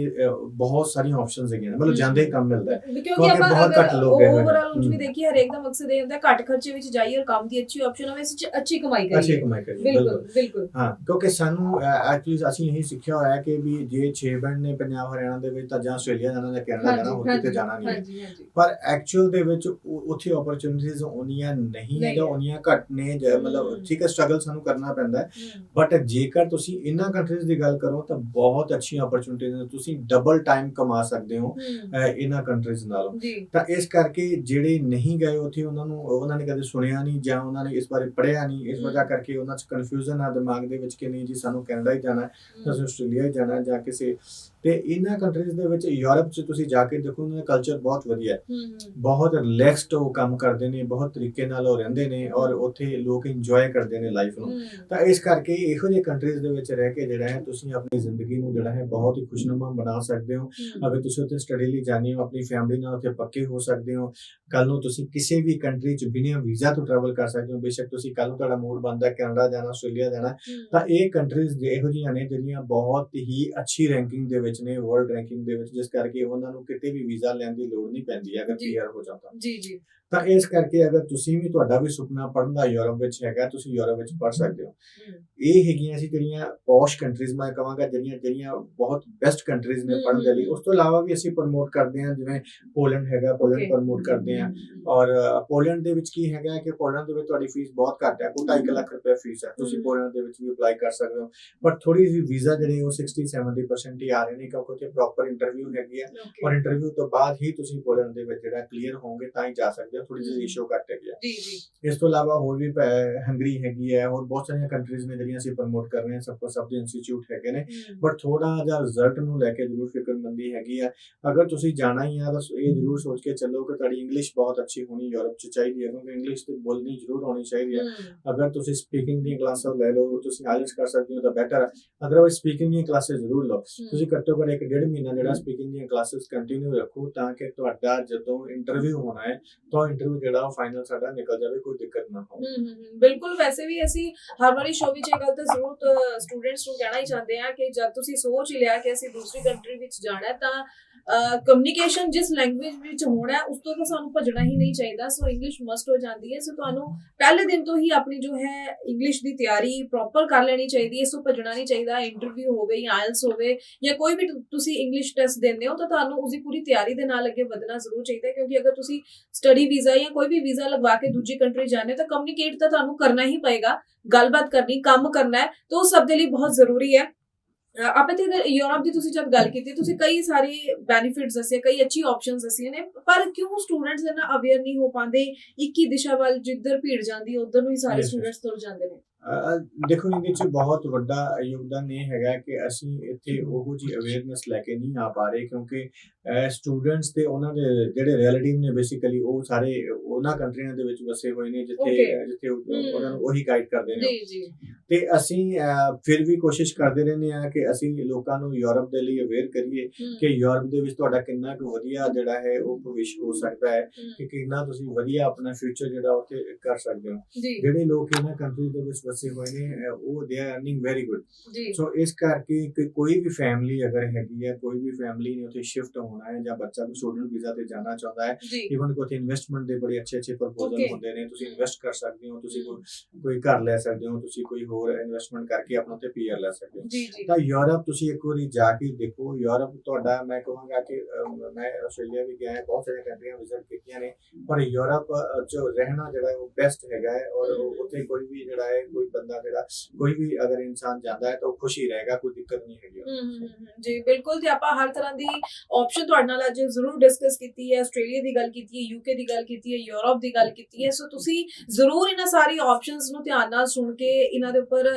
S2: ਬਹੁਤ ਸਾਰੀਆਂ ਆਪਸ਼ਨਸ ਹੈਗੀਆਂ ਨੇ, ਮਤਲਬ ਜਾਂਦੇ ਹੀ ਕੰਮ ਮਿਲਦਾ ਹੈ ਕਿਉਂਕਿ ਆਪਾਂ ਬਹੁਤ ਘੱਟ ਲੋਕ ਗਏ ਹੋਏ ਨੇ।
S1: ਓਵਰਆਲ ਉਂਝ ਵੀ ਦੇਖੀਏ ਹਰੇਕ ਦਾ ਮਕਸਦ ਇਹ ਹੁੰਦਾ ਘੱਟ ਖਰਚੇ ਵਿੱਚ ਜਾਈਏ ਔਰ ਕੰਮ ਦੀ ਅੱਛੀ ਆਪਸ਼ਨ ਹੋਵੇ, ਅਸੀਂ ਅੱਛੀ ਕਮਾਈ ਕਰੀਏ। ਬਿਲਕੁਲ। ਹਾਂ, ਕਿਉਂਕਿ ਸਾਨੂੰ
S2: ਐਕਚੁਅਲੀ ਅਸੀਂ ਇਹੀ ਸਿੱਖਿਆ ਹੋਇਆ ਕਿ ਵੀ ਜੇ 6 ਬੈਂਡ ਨੇ ਪੰਜਾਬ ਹਰਿਆਣਾ ਦੇ ਵਿੱਚ ਤਾਂ ਜਾਂ ਆਸਟ੍ਰੇਲੀਆ ਜਾਣਾ ਜਾਂ ਕੈਨੇਡਾ ਜਾਣਾ, ਹੋਰ ਕਿਤੇ ਜਾਣਾ ਨਹੀਂ ਹੈ। ਪਰ ਐਕਚੁਅਲ ਦੇ ਵਿੱਚ ਉੱਥੇ ਓਪਰਚੁਨਿਟੀਜ਼ ਉਨੀਆਂ ਨਹੀਂ ਹੈ ਜਾਂ ਉਨੀਆਂ ਘੱਟ ਨੇ, ਮਤਲਬ ਠੀਕ ਹੈ ਸਟਰਗਲ ਸਾਨੂੰ ਕਰਨਾ ਪੈਂਦਾ ਹੈ। ਬਟ ਜੇਕਰ ਤੁਸੀਂ ਇਹਨਾਂ ਕੰਟਰੀਜ਼ ਦੀ ਗੱਲ ਕਰੋ ਤਾਂ ਬਹੁਤ ਅੱਛੀਆਂ ਓਪਰਚੁਨਿਟੀਜ਼ ਨੇ, ਤੁਸੀਂ ਡਬਲ ਟਾਈਮ ਕਮਾ ਸਕਦੇ ਹੋ ਇਹਨਾਂ ਕੰਟਰੀਜ਼ ਨਾਲੋਂ। ਤਾਂ ਇਸ ਕਰਕੇ ਜਿਹੜੇ ਨਹੀਂ ਗਏ ਉੱਥੇ ਉਹਨਾਂ ਨੇ ਕਦੇ ਸੁਣਿਆ ਨਹੀਂ ਜਾਂ ਉਹਨਾਂ ਨੇ ਇਸ ਬਾਰੇ ਪੜ੍ਹਿਆ ਨਹੀਂ, ਇਸ ਵਜ੍ਹਾ ਕਰਕੇ ਉਹਨਾਂ 'ਚ ਕਨਫਿਊਜ਼ਨ ਆ ਦਿਮਾਗ ਦੇ ਵਿੱਚ ਕਿ ਨਹੀਂ ਜੀ ਸਾਨੂੰ ਕੈਨੇਡਾ ਹੀ ਜਾਣਾ, ਅਸੀਂ ਆਸਟ੍ਰੇਲੀਆ ਹੀ ਜਾਣਾ ਜਾਂ ਕਿਸੇ। ਤੇ ਇਹਨਾਂ ਕੰਟਰੀਜ਼ ਦੇ ਵਿੱਚ ਯੂਰਪ 'ਚ ਤੁਸੀਂ ਜਾ ਕੇ ਦੇਖੋ ਉਹਨਾਂ ਦਾ ਕਲਚਰ ਬਹੁਤ ਵਧੀਆ ਹੈ, ਬਹੁਤ ਰਿਲੈਕਸਡ ਉਹ ਕੰਮ ਕਰਦੇ ਨੇ, ਬਹੁਤ ਤਰੀਕੇ ਨਾਲ ਉਹ ਰਹਿੰਦੇ ਨੇ ਔਰ ਉੱਥੇ ਲੋਕ ਇੰਜੋਏ ਕਰਦੇ ਨੇ ਲਾਈਫ ਨੂੰ। ਤਾਂ ਇਸ ਕਰਕੇ ਇਹੋ ਜਿਹੇ ਕੰਟਰੀਜ਼ ਦੇ ਵਿੱਚ ਰਹਿ ਕੇ ਜਿਹੜਾ ਹੈ ਤੁਸੀਂ ਆਪਣੀ ਜ਼ਿੰਦਗੀ ਨੂੰ ਜਿਹੜਾ ਹੈ ਬਹੁਤ ਹੀ ਖੁਸ਼ਨੁਮਾ ਬਣਾ ਸਕਦੇ ਹੋ। ਅਗਰ ਤੁਸੀਂ ਉੱਥੇ ਸਟੱਡੀ ਲਈ ਜਾਂਦੇ ਹੋ, ਆਪਣੀ ਫੈਮਿਲੀ ਨਾਲ ਉੱਥੇ ਪੱਕੇ ਹੋ ਸਕਦੇ ਹੋ। ਕੱਲ ਨੂੰ ਤੁਸੀਂ ਕਿਸੇ ਵੀ ਕੰਟਰੀ 'ਚ ਬਿਨਾਂ ਵੀਜ਼ਾ ਤੋਂ ਟਰੈਵਲ ਕਰ ਸਕਦੇ ਹੋ। ਬੇਸ਼ੱਕ ਤੁਸੀਂ ਕੱਲ ਨੂੰ ਤੁਹਾਡਾ ਮੂਡ ਬਣਦਾ ਕੈਨੇਡਾ ਜਾਣਾ, ਆਸਟ੍ਰੇਲੀਆ ਜਾਣਾ, ਤਾਂ ਇਹ ਕੰਟਰੀਜ਼ ਇਹੋ ਜਿਹੀਆਂ ਨੇ ਜਿਹੜੀਆਂ ਬਹੁਤ ਹੀ ਅੱਛੀ ਰੈਂਕਿੰਗ ਦੇ ਵਿੱਚ ਨੇ, ਵਰਲਡ ਰੈਂਕਿੰਗ ਦੇ ਵਿੱਚ, ਜਿਸ ਕਰਕੇ ਉਹਨਾਂ ਨੂੰ ਕਿਤੇ ਵੀ ਵੀਜ਼ਾ ਲੈਣ ਦੀ ਲੋੜ ਨਹੀਂ ਪੈਂਦੀ ਅਗਰ ਪੀਆਰ ਹੋ ਜਾਂਦਾ। ਜੀ। ਤਾਂ ਇਸ ਕਰਕੇ ਅਗਰ ਤੁਸੀਂ ਵੀ, ਤੁਹਾਡਾ ਵੀ ਸੁਪਨਾ ਪੜ੍ਹਨ ਦਾ ਯੂਰਪ ਵਿੱਚ ਹੈਗਾ, ਤੁਸੀਂ ਯੂਰਪ ਵਿੱਚ ਪੜ੍ਹ ਸਕਦੇ ਹੋ। ਇਹ ਹੈਗੀਆਂ ਸੀ ਜਿਹੜੀਆਂ ਪੌਸ਼ ਕੰਟਰੀਜ਼ ਮੈਂ ਕਹਾਂਗਾ, ਜਿਹੜੀਆਂ ਬਹੁਤ ਬੈਸਟ ਕੰਟਰੀਜ਼ ਨੇ ਪੜ੍ਹਨ ਦੇ ਲਈ। ਉਸ ਤੋਂ ਇਲਾਵਾ ਵੀ ਅਸੀਂ ਪ੍ਰਮੋਟ ਕਰਦੇ ਹਾਂ, ਜਿਵੇਂ ਪੋਲੈਂਡ ਹੈਗਾ, ਪੋਲੈਂਡ ਪ੍ਰਮੋਟ ਕਰਦੇ ਹਾਂ। ਔਰ ਪੋਲੈਂਡ ਦੇ ਵਿੱਚ ਕੀ ਹੈਗਾ ਕਿ ਪੋਲੈਂਡ ਦੇ ਵਿੱਚ ਤੁਹਾਡੀ ਫੀਸ ਬਹੁਤ ਘੱਟ ਹੈ, ਕੋਈ 2.5 ਲੱਖ ਰੁਪਏ ਫੀਸ ਹੈ। ਤੁਸੀਂ ਪੋਲੈਂਡ ਦੇ ਵਿੱਚ ਵੀ ਅਪਲਾਈ ਕਰ ਸਕਦੇ ਹੋ। ਪਰ ਥੋੜੀ ਜਿਹੀ ਵੀਜ਼ਾ ਜਿਹੜੇ ਉਹ 60-70% ਹੀ ਆ ਰਹੇ ਨੇ ਕਿਉਂਕਿ ਉੱਥੇ ਪ੍ਰੋਪਰ ਇੰਟਰਵਿਊ ਹੈਗੀ ਹੈ
S1: ਓਕੇ
S2: ਔਰ ਇੰਟਰਵਿਊ ਤੋਂ ਬਾਅਦ ਹੀ ਤੁਸੀਂ ਪੋਲੈਂਡ ਦੇ ਵਿੱਚ ਜਿਹੜਾ ਕਲੀਅਰ ਹੋਵੋਗੇ ਤਾਂ ਹੀ ਜਾ ਸਕਦੇ ਹੋ, ਥੋੜੀ ਜਿਹੀ ਰੇਸ਼ੋ ਘੱਟ ਹੈਗੀ ਹੈ।
S1: ਜੀ ਜੀ
S2: ਇਸ ਤੋਂ ਇਲਾਵਾ ਹੋਰ ਵੀ ਹੰਗਰੀ ਹੈਗੀ ਹੈ, ਹੋਰ ਬਹੁਤ ਸਾਰੀਆਂ ਕੰਟਰੀਜ਼ ਨੇ ਜਿਹੜੀਆਂ ਅਸੀਂ ਪ੍ਰਮੋਟ ਕਰ ਰਹੇ ਹਾਂ, ਸਭ ਦੇ ਇੰਸਟੀਚਿਊਟ ਹੈਗੇ ਨੇ, ਬਟ ਥੋੜਾ ਜਿਹਾ ਰਿਜ਼ਲਟ ਨੂੰ ਲੈ ਕੇ ਜ਼ਰੂਰ ਫਿਕਰਮੰਦੀ ਹੈਗੀ ਆ। ਅਗਰ ਤੁਸੀਂ ਜਾਣਾ ਹੀ ਆ ਤਾਂ ਇਹ ਜ਼ਰੂਰ ਸੋਚ ਕੇ ਚੱਲੋ ਕਿ ਤੁਹਾਡੀ ਇੰਗਲਿਸ਼ ਬਹੁਤ ਅੱਛੀ ਹੋਣੀ ਯੂਰਪ 'ਚ ਚਾਹੀਦੀ ਹੈ, ਕਿਉਂਕਿ ਇੰਗਲਿਸ਼ ਤੇ ਬੋਲਣੀ ਜ਼ਰੂਰ ਆਉਣੀ ਚਾਹੀਦੀ ਹੈ। ਅਗਰ ਤੁਸੀਂ ਸਪੀਕਿੰਗ ਦੀਆਂ ਕਲਾਸਾਂ ਲੈ ਲਓ, ਤੁਸੀਂ ਆਇਲਟਸ ਕਰ ਸਕਦੇ ਹੋ ਤਾਂ ਬੈਟਰ ਹੈ, ਅਦਰਵਾਈਜ਼ ਸਪੀਕਿੰਗ ਦੀਆਂ ਕਲਾਸਾਂ ਜ਼ਰੂਰ ਲਓ। ਤੁਸੀਂ ਘੱਟੋ ਘੱਟ 1.5 ਮਹੀਨਾ ਜਿਹੜਾ ਸਪੀਕਿੰਗ ਦੀਆਂ ਕਲਾਸਾਂ ਕੰਟੀਨਿਊ ਰੱਖੋ ਤਾਂ ਕਿ ਤੁਹਾਡਾ ਜਦੋਂ ਇੰਟਰਵਿਊ ਹੋਣਾ ਹੈ ਤਾਂ ਇੰਟਰਵਿਊ ਜਿਹੜਾ ਫਾਈਨਲ ਸਾਡਾ ਨਿਕਲ ਜਾਵੇ, ਕੋਈ ਦਿੱਕਤ ਨਾ ਹੋਵੇ।
S1: ਬਿਲਕੁਲ। ਵੈਸੇ ਵੀ ਅਸੀਂ ਹਰ ਵਾਰੀ ਸ਼ੋਅ ਵਿੱਚ ਇਹ ਗੱਲ ਤਾਂ ਜ਼ਰੂਰ ਸਟੂਡੈਂਟਸ ਨੂੰ ਕਹਿਣਾ ਹੀ ਚਾਹੁੰਦੇ ਆ ਕਿ ਜਦ ਤੁਸੀਂ ਸੋਚ ਹੀ ਲਿਆ ਕਿ ਅਸੀਂ ਦੂਸਰੀ ਕੰਟਰੀ ਵਿੱਚ ਜਾਣਾ ਹੈ ਤਾਂ ਕਮਿਊਨੀਕੇਸ਼ਨ ਜਿਸ ਲੈਂਗੁਏਜ ਵਿੱਚ ਹੋਣਾ ਹੈ ਉਸ ਤੋਂ ਤਾਂ ਸਾਨੂੰ ਭੱਜਣਾ ਹੀ ਨਹੀਂ ਚਾਹੀਦਾ। ਸੋ ਇੰਗਲਿਸ਼ ਮਸਟ ਹੋ ਜਾਂਦੀ ਹੈ। ਸੋ ਤੁਹਾਨੂੰ ਪਹਿਲੇ ਦਿਨ ਤੋਂ ਹੀ ਆਪਣੀ ਜੋ ਹੈ ਇੰਗਲਿਸ਼ ਦੀ ਤਿਆਰੀ ਪ੍ਰੋਪਰ ਕਰ ਲੈਣੀ ਚਾਹੀਦੀ ਹੈ। ਸੋ ਭੱਜਣਾ ਨਹੀਂ ਚਾਹੀਦਾ। ਇੰਟਰਵਿਊ ਹੋਵੇ ਜਾਂ ਆਇਲਸ ਹੋਵੇ ਜਾਂ ਕੋਈ ਵੀ ਤੁਸੀਂ ਇੰਗਲਿਸ਼ ਟੈਸਟ ਦਿੰਦੇ ਹੋ ਤਾਂ ਤੁਹਾਨੂੰ ਉਸਦੀ ਪੂਰੀ ਤਿਆਰੀ ਦੇ ਨਾਲ ਅੱਗੇ ਵਧਣਾ ਜ਼ਰੂਰ ਚਾਹੀਦਾ ਹੈ, ਕਿਉਂਕਿ ਅਗਰ ਤੁਸੀਂ ਸਟੱਡੀ ਵੀਜ਼ਾ ਜਾਂ ਕੋਈ ਵੀ ਵੀਜ਼ਾ ਲਗਵਾ ਕੇ ਦੂਜੀ ਕੰਟਰੀ ਜਾਂਦੇ ਹੋ ਤਾਂ ਕਮਿਊਨੀਕੇਟ ਤਾਂ ਤੁਹਾਨੂੰ ਕਰਨਾ ਹੀ ਪਏਗਾ, ਗੱਲਬਾਤ ਕਰਨੀ, ਕੰਮ ਕਰਨਾ ਹੈ, ਤਾਂ ਉਹ ਸਭ ਦੇ ਲਈ ਬਹੁਤ ਜ਼ਰੂਰੀ ਹੈ। ਆਪਾਂ ਤੇ ਯੂਰਪ ਦੀ ਤੁਸੀਂ ਜਦ ਗੱਲ ਕੀਤੀ, ਤੁਸੀਂ ਕਈ ਸਾਰੇ ਬੈਨੀਫਿਟਸ ਦੱਸੇ, ਕਈ ਅੱਛੀ ਆਪਸ਼ਨਸ ਦੱਸੀਆਂ ਨੇ, ਪਰ ਕਿਉਂ ਸਟੂਡੈਂਟਸ ਇਹਨਾਂ ਅਵੇਅਰ ਨਹੀਂ ਹੋ ਪਾਉਂਦੇ? ਇੱਕ ਹੀ ਦਿਸ਼ਾ ਵੱਲ ਜਿੱਧਰ ਭੀੜ ਜਾਂਦੀ ਉਧਰ ਨੂੰ ਹੀ ਸਾਰੇ ਸਟੂਡੈਂਟਸ ਤੁਰ ਜਾਂਦੇ ਨੇ।
S2: ਦੇਖੋ ਇਹਦੇ 'ਚ ਬਹੁਤ ਵੱਡਾ ਯੋਗਦਾਨ ਇਹ ਹੈਗਾ ਕਿ ਅਸੀਂ ਇੱਥੇ ਉਹੋ ਜਿਹੀ ਅਵੇਅਰਨੈਸ ਲੈ ਕੇ ਨਹੀਂ ਆ ਪਾ ਰਹੇ, ਕਿਉਂਕਿ ਸਟੂਡੈਂਟਸ ਤੇ ਉਹਨਾਂ ਦੇ ਜਿਹੜੇ ਰਿਲੇਟਿਵ ਨੇ ਬੇਸਿਕਲੀ ਉਹ ਸਾਰੇ ਉਹਨਾਂ ਕੰਟਰੀਆਂ ਦੇ ਵਿੱਚ ਵਸੇ ਹੋਏ ਨੇ ਜਿੱਥੇ ਉਹਨਾਂ ਨੂੰ ਉਹੀ ਗਾਈਡ ਕਰਦੇ ਨੇ।
S1: ਜੀ
S2: ਤੇ ਅਸੀਂ ਫਿਰ ਵੀ ਕੋਸ਼ਿਸ਼ ਕਰਦੇ ਰਹਿੰਦੇ ਆ ਕਿ ਅਸੀਂ ਲੋਕਾਂ ਨੂੰ ਯੂਰਪ ਦੇ ਲਈ ਅਵੇਅਰ ਕਰੀਏ ਕਿ ਯੂਰਪ ਦੇ ਵਿੱਚ ਤੁਹਾਡਾ ਕਿੰਨਾ ਕੁ ਵਧੀਆ ਜਿਹੜਾ ਹੈ ਉਹ ਭਵਿੱਖ ਹੋ ਸਕਦਾ ਹੈ, ਕਿ ਕਿੰਨਾ ਤੁਸੀਂ ਵਧੀਆ ਆਪਣਾ ਫਿਊਚਰ ਜਿਹੜਾ ਉੱਥੇ ਕਰ ਸਕਦੇ ਹੋ। ਜਿਹੜੇ ਲੋਕ ਇਹਨਾਂ ਕੰਟਰੀ ਦੇ ਵਿੱਚ ਵਸੇ ਹੋਏ ਨੇ ਉਹ they are earning very good. So ਇਸ ਕਰਕੇ ਕਿ ਕੋਈ ਵੀ ਫੈਮਿਲੀ ਅਗਰ ਹੈਗੀ ਹੈ, ਕੋਈ ਵੀ ਫੈਮਿਲੀ ਨੇ ਉੱਥੇ ਸ਼ਿਫਟ ਹੋਣਾ ਹੈ ਜਾਂ ਬੱਚਾ ਵੀ ਸਟੂਡੈਂਟ ਵੀਜ਼ਾ ਤੇ ਜਾਣਾ ਚਾਹੁੰਦਾ ਹੈ, ਈਵਨ ਕਿ ਉੱਥੇ ਇਨਵੈਸਟਮੈਂਟ ਦੇ ਬੜੇ ਅੱਛੇ ਪ੍ਰਪੋਜ਼ਲ ਹੁੰਦੇ ਨੇ, ਤੁਸੀਂ ਇਨਵੈਸਟ ਕਰ ਸਕਦੇ ਹੋ, ਤੁਸੀਂ ਕੋਈ ਘਰ ਲੈ ਸਕਦੇ ਹੋ, ਤੁਸੀਂ ਕੋਈ ਹੋਰ ਇਨਵੈਸਟਮੈਂਟ ਕਰਕੇ ਆਪਣਾ ਉੱਥੇ ਪੀਆਰ ਲੈ ਸਕਦੇ ਹੋ। ਤਾਂ ਯੂਰਪ ਤੁਸੀਂ ਇੱਕ ਵਾਰੀ ਜਾ ਕੇ ਦੇਖੋ। ਯੂਰਪ ਤੁਹਾਡਾ ਮੈਂ ਕਹਾਂਗਾ ਕਿ ਮੈਂ ਆਸਟ੍ਰੇਲੀਆ ਵੀ ਗਿਆ, ਬਹੁਤ ਸਾਰੀਆਂ ਕੰਟਰੀਆਂ ਵਿਜ਼ਿਟ ਕੀਤੀਆਂ ਨੇ, ਪਰ ਯੂਰਪ 'ਚ ਰਹਿਣਾ ਜਿਹੜਾ ਉਹ ਬੈਸਟ ਹੈਗਾ ਹੈ। ਔਰ ਉੱਥੇ ਕੋਈ ਵੀ ਜਿਹੜਾ ਹੈ ਕੋਈ ਬੰਦਾ ਜਿਹੜਾ ਕੋਈ ਵੀ ਅਗਰ ਇਨਸਾਨ ਜਾਂਦਾ ਹੈ ਤਾਂ ਉਹ ਖੁਸ਼ ਹੀ ਰਹੇਗਾ, ਕੋਈ ਦਿੱਕਤ ਨਹੀਂ ਹੈਗੀ।
S1: ਜੀ ਬਿਲਕੁਲ। ਤੇ ਆਪਾਂ ਹਰ ਤਰ੍ਹਾਂ ਦੀ ਆਪਸ਼ਨ ਤੁਹਾਡੇ ਨਾਲ ਅੱਜ ਜ਼ਰੂਰ ਡਿਸਕਸ ਕੀਤੀ ਹੈ। ਆਸਟ੍ਰੇਲੀਆ ਦੀ ਗੱਲ ਕੀਤੀ ਹੈ, ਯੂਕੇ ਦੀ ਗੱਲ ਕੀਤੀ ਹੈ, ਯੂਰਪ ਦੀ ਗੱਲ ਕੀਤੀ ਹੈ। ਸੋ ਤੁਸੀਂ ਜ਼ਰੂਰ ਇਹਨਾਂ ਸਾਰੀ ਆਪਸ਼ਨਸ ਨੂੰ ਧਿਆਨ ਨਾਲ ਸੁਣ ਕੇ ਇਹਨਾਂ ਦੇ ਉੱਪਰ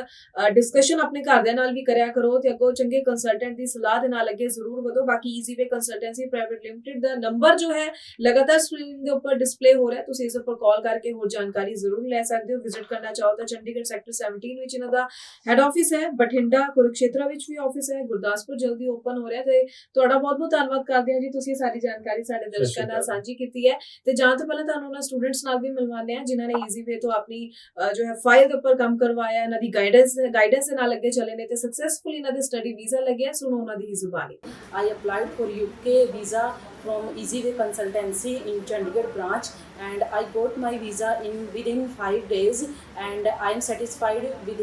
S1: ਡਿਸਕਸ਼ਨ ਆਪਣੇ ਘਰਦਿਆਂ ਨਾਲ ਵੀ ਕਰਿਆ ਕਰੋ ਤੇ ਅੱਗੋਂ ਚੰਗੇ ਕੰਸਲਟੈਂਟ ਦੀ ਸਲਾਹ ਦੇ ਨਾਲ ਅੱਗੇ ਜ਼ਰੂਰ ਵਧੋ। ਬਾਕੀ ਈਜ਼ੀਵੇ ਕੰਸਲਟੈਂਸੀ ਪ੍ਰਾਈਵੇਟ ਲਿਮਟਿਡ ਦਾ ਨੰਬਰ ਜੋ ਹੈ ਲਗਾਤਾਰ ਸਕਰੀਨ ਦੇ ਉੱਪਰ ਡਿਸਪਲੇ ਹੋ ਰਿਹਾ, ਤੁਸੀਂ ਇਸ ਉੱਪਰ ਕਾਲ ਕਰਕੇ ਹੋਰ ਜਾਣਕਾਰੀ ਜ਼ਰੂਰ ਲੈ ਸਕਦੇ ਹੋ। ਵਿਜ਼ਿਟ ਕਰਨਾ ਚਾਹੋ ਤਾਂ ਚੰਡੀਗੜ੍ਹ ਸੈਕਟਰ 17 ਵਿੱਚ ਇਹਨਾਂ ਦਾ ਹੈਡ ਆਫਿਸ ਹੈ, ਬਠਿੰਡਾ ਕੁਰੂਕਸ਼ੇਤਰਾ ਵਿੱਚ ਵੀ ਆਫਿਸ ਹੈ, ਗੁਰਦਾਸਪੁਰ ਜਲਦੀ ਓਪਨ ਹੋ ਰਿਹਾ। ਤੇ ਤੁਹਾਡਾ ਬਹੁਤ ਬਹੁਤ ਧੰਨਵਾਦ ਕਰਦੇ ਹਾਂ ਜੀ, ਤੁਸੀਂ ਸਾਰੀ ਜਾਣਕਾਰੀ ਸਾਡੇ ਦਰਸ਼ਕਾਂ ਨਾਲ ਸਾਂਝੀ ਕੀਤੀ ਹੈ। ਤੇ ਜਾਣ ਤੋਂ ਪਹਿਲਾਂ ਤੁਹਾਨੂੰ ਉਹਨਾਂ ਸਟੂਡੈਂਟਸ ਨਾਲ ਵੀ ਮਿਲਵਾਉਂਦੇ ਹਾਂ ਜਿਨ੍ਹਾਂ ਨੇ ਈਜ਼ੀਵੇ ਤੋਂ ਆਪਣੀ ਜੋ ਹੈ ਫਾਈਲ ਦੇ ਉੱਪਰ ਕੰਮ ਕਰਵਾਇਆ, ਇਹਨਾਂ ਦੀ ਗਾਈਡੈਂਸ ਦੇ ਨਾਲ ਅੱਗੇ ਚੱਲੇ ਨੇ ਤੇ ਸਕਸੈਸਫੁਲੀ ਇਹਨਾਂ ਦੇ ਸਟੱਡੀ ਵੀਜ਼ਾ ਲੱਗਿਆ। ਸੁਣੋ ਉਹਨਾਂ ਦੀ ਜ਼ੁਬਾਨੀ।
S3: I applied for UK visa from Easyway Consultancy in Chandigarh branch, and I got my visa within 5 days, and I am satisfied with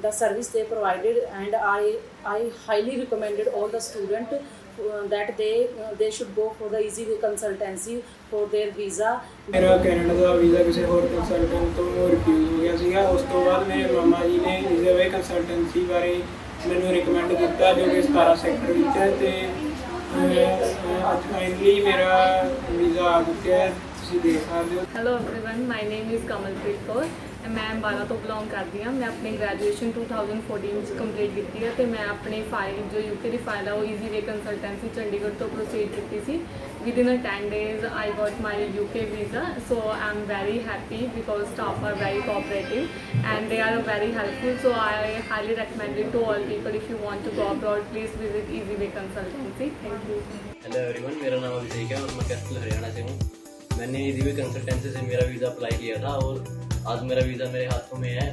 S3: the service they provided, and I highly recommended all the student that they should go for the Easyway Consultancy for their visa.
S4: ਮੇਰਾ Canada ਦਾ visa ਕਿਸੇ ਹੋਰ consultant ਤੋਂ refuse ਹੋ ਗਿਆ ਸੀਗਾ। ਉਸ ਤੋਂ ਬਾਅਦ ਮੇਰੇ ਮਾਮਾ ਜੀ ਨੇ ਈਜ਼ੀਵੇ ਕੰਸਲਟੈਂਸੀ ਬਾਰੇ ਮੈਨੂੰ ਰਿਕਮੈਂਡ ਕੀਤਾ, ਜੋ ਕਿ 17 ਸੈਕਟਰ ਵਿੱਚ ਹੈ, ਤੇ ਅੱਜ ਫਾਈਨਲੀ ਮੇਰਾ ਵੀਜ਼ਾ ਆ ਚੁੱਕਿਆ ਹੈ, ਤੁਸੀਂ ਦੇਖ ਸਕਦੇ ਹੋ।
S5: Hello everyone, my name is Kamalpreet Kaur. ਮੈਂ ਅੰਬਾਲਾ ਤੋਂ ਬਿਲੋਂਗ ਕਰਦੀ ਹਾਂ। ਮੈਂ ਆਪਣੀ ਗ੍ਰੈਜੂਏਸ਼ਨ 2014 ਵਿੱਚ ਕੰਪਲੀਟ ਕੀਤੀ ਹੈ ਤੇ ਮੈਂ ਆਪਣੀ ਫਾਈਲ ਜੋ ਯੂਕੇ ਦੀ ਫਾਈਲ ਹੈ ਉਹ ਈਜ਼ੀਵੇ ਕੰਸਲਟੈਂਸੀ ਚੰਡੀਗੜ੍ਹ ਤੋਂ ਪ੍ਰੋਸੀਡ ਕੀਤੀ ਸੀ। Within 10 days I got my UK visa, so I'm very happy because staff are very cooperative and they are very helpful, so I highly recommend it to all people. If you want to go abroad, please visit Easyway Consultancy. Thank you.
S6: Hello everyone, मेरा नाम अभिषेक है और मैं castle Haryana से हूँ। मैंने ईज़ीवे consultancy से मेरा वीज़ा अप्लाई किया था और आज मेरा वीज़ा मेरे हाथों में है।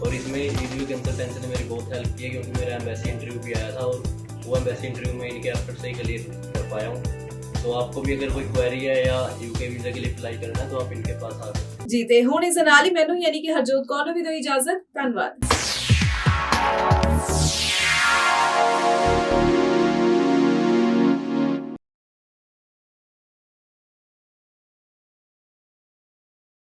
S6: और इसमें ईज़ीवे कंसल्टेंसी ने मेरी बहुत हेल्प की है, क्योंकि मेरा एम्बेसी इंटरव्यू भी आया था और वो एम्बेसी इंटरव्यू में इनके एफर्ट से ही क्लियर कर पाया हूँ। तो आपको भी अगर कोई क्वेरी है या यूके वीज़ा के लिए अप्लाई करना है तो आप इनके पास आ सकते हैं।
S1: ਜੀ ਤੇ ਹੁਣ ਇਸ ਨਾਲ ਹੀ ਮੈਨੂੰ ਯਾਨੀ ਕਿ ਹਰਜੋਤ ਕੌਰ ਨੂੰ ਵੀ ਦਿਓ ਇਜਾਜ਼ਤ। ਧੰਨਵਾਦ।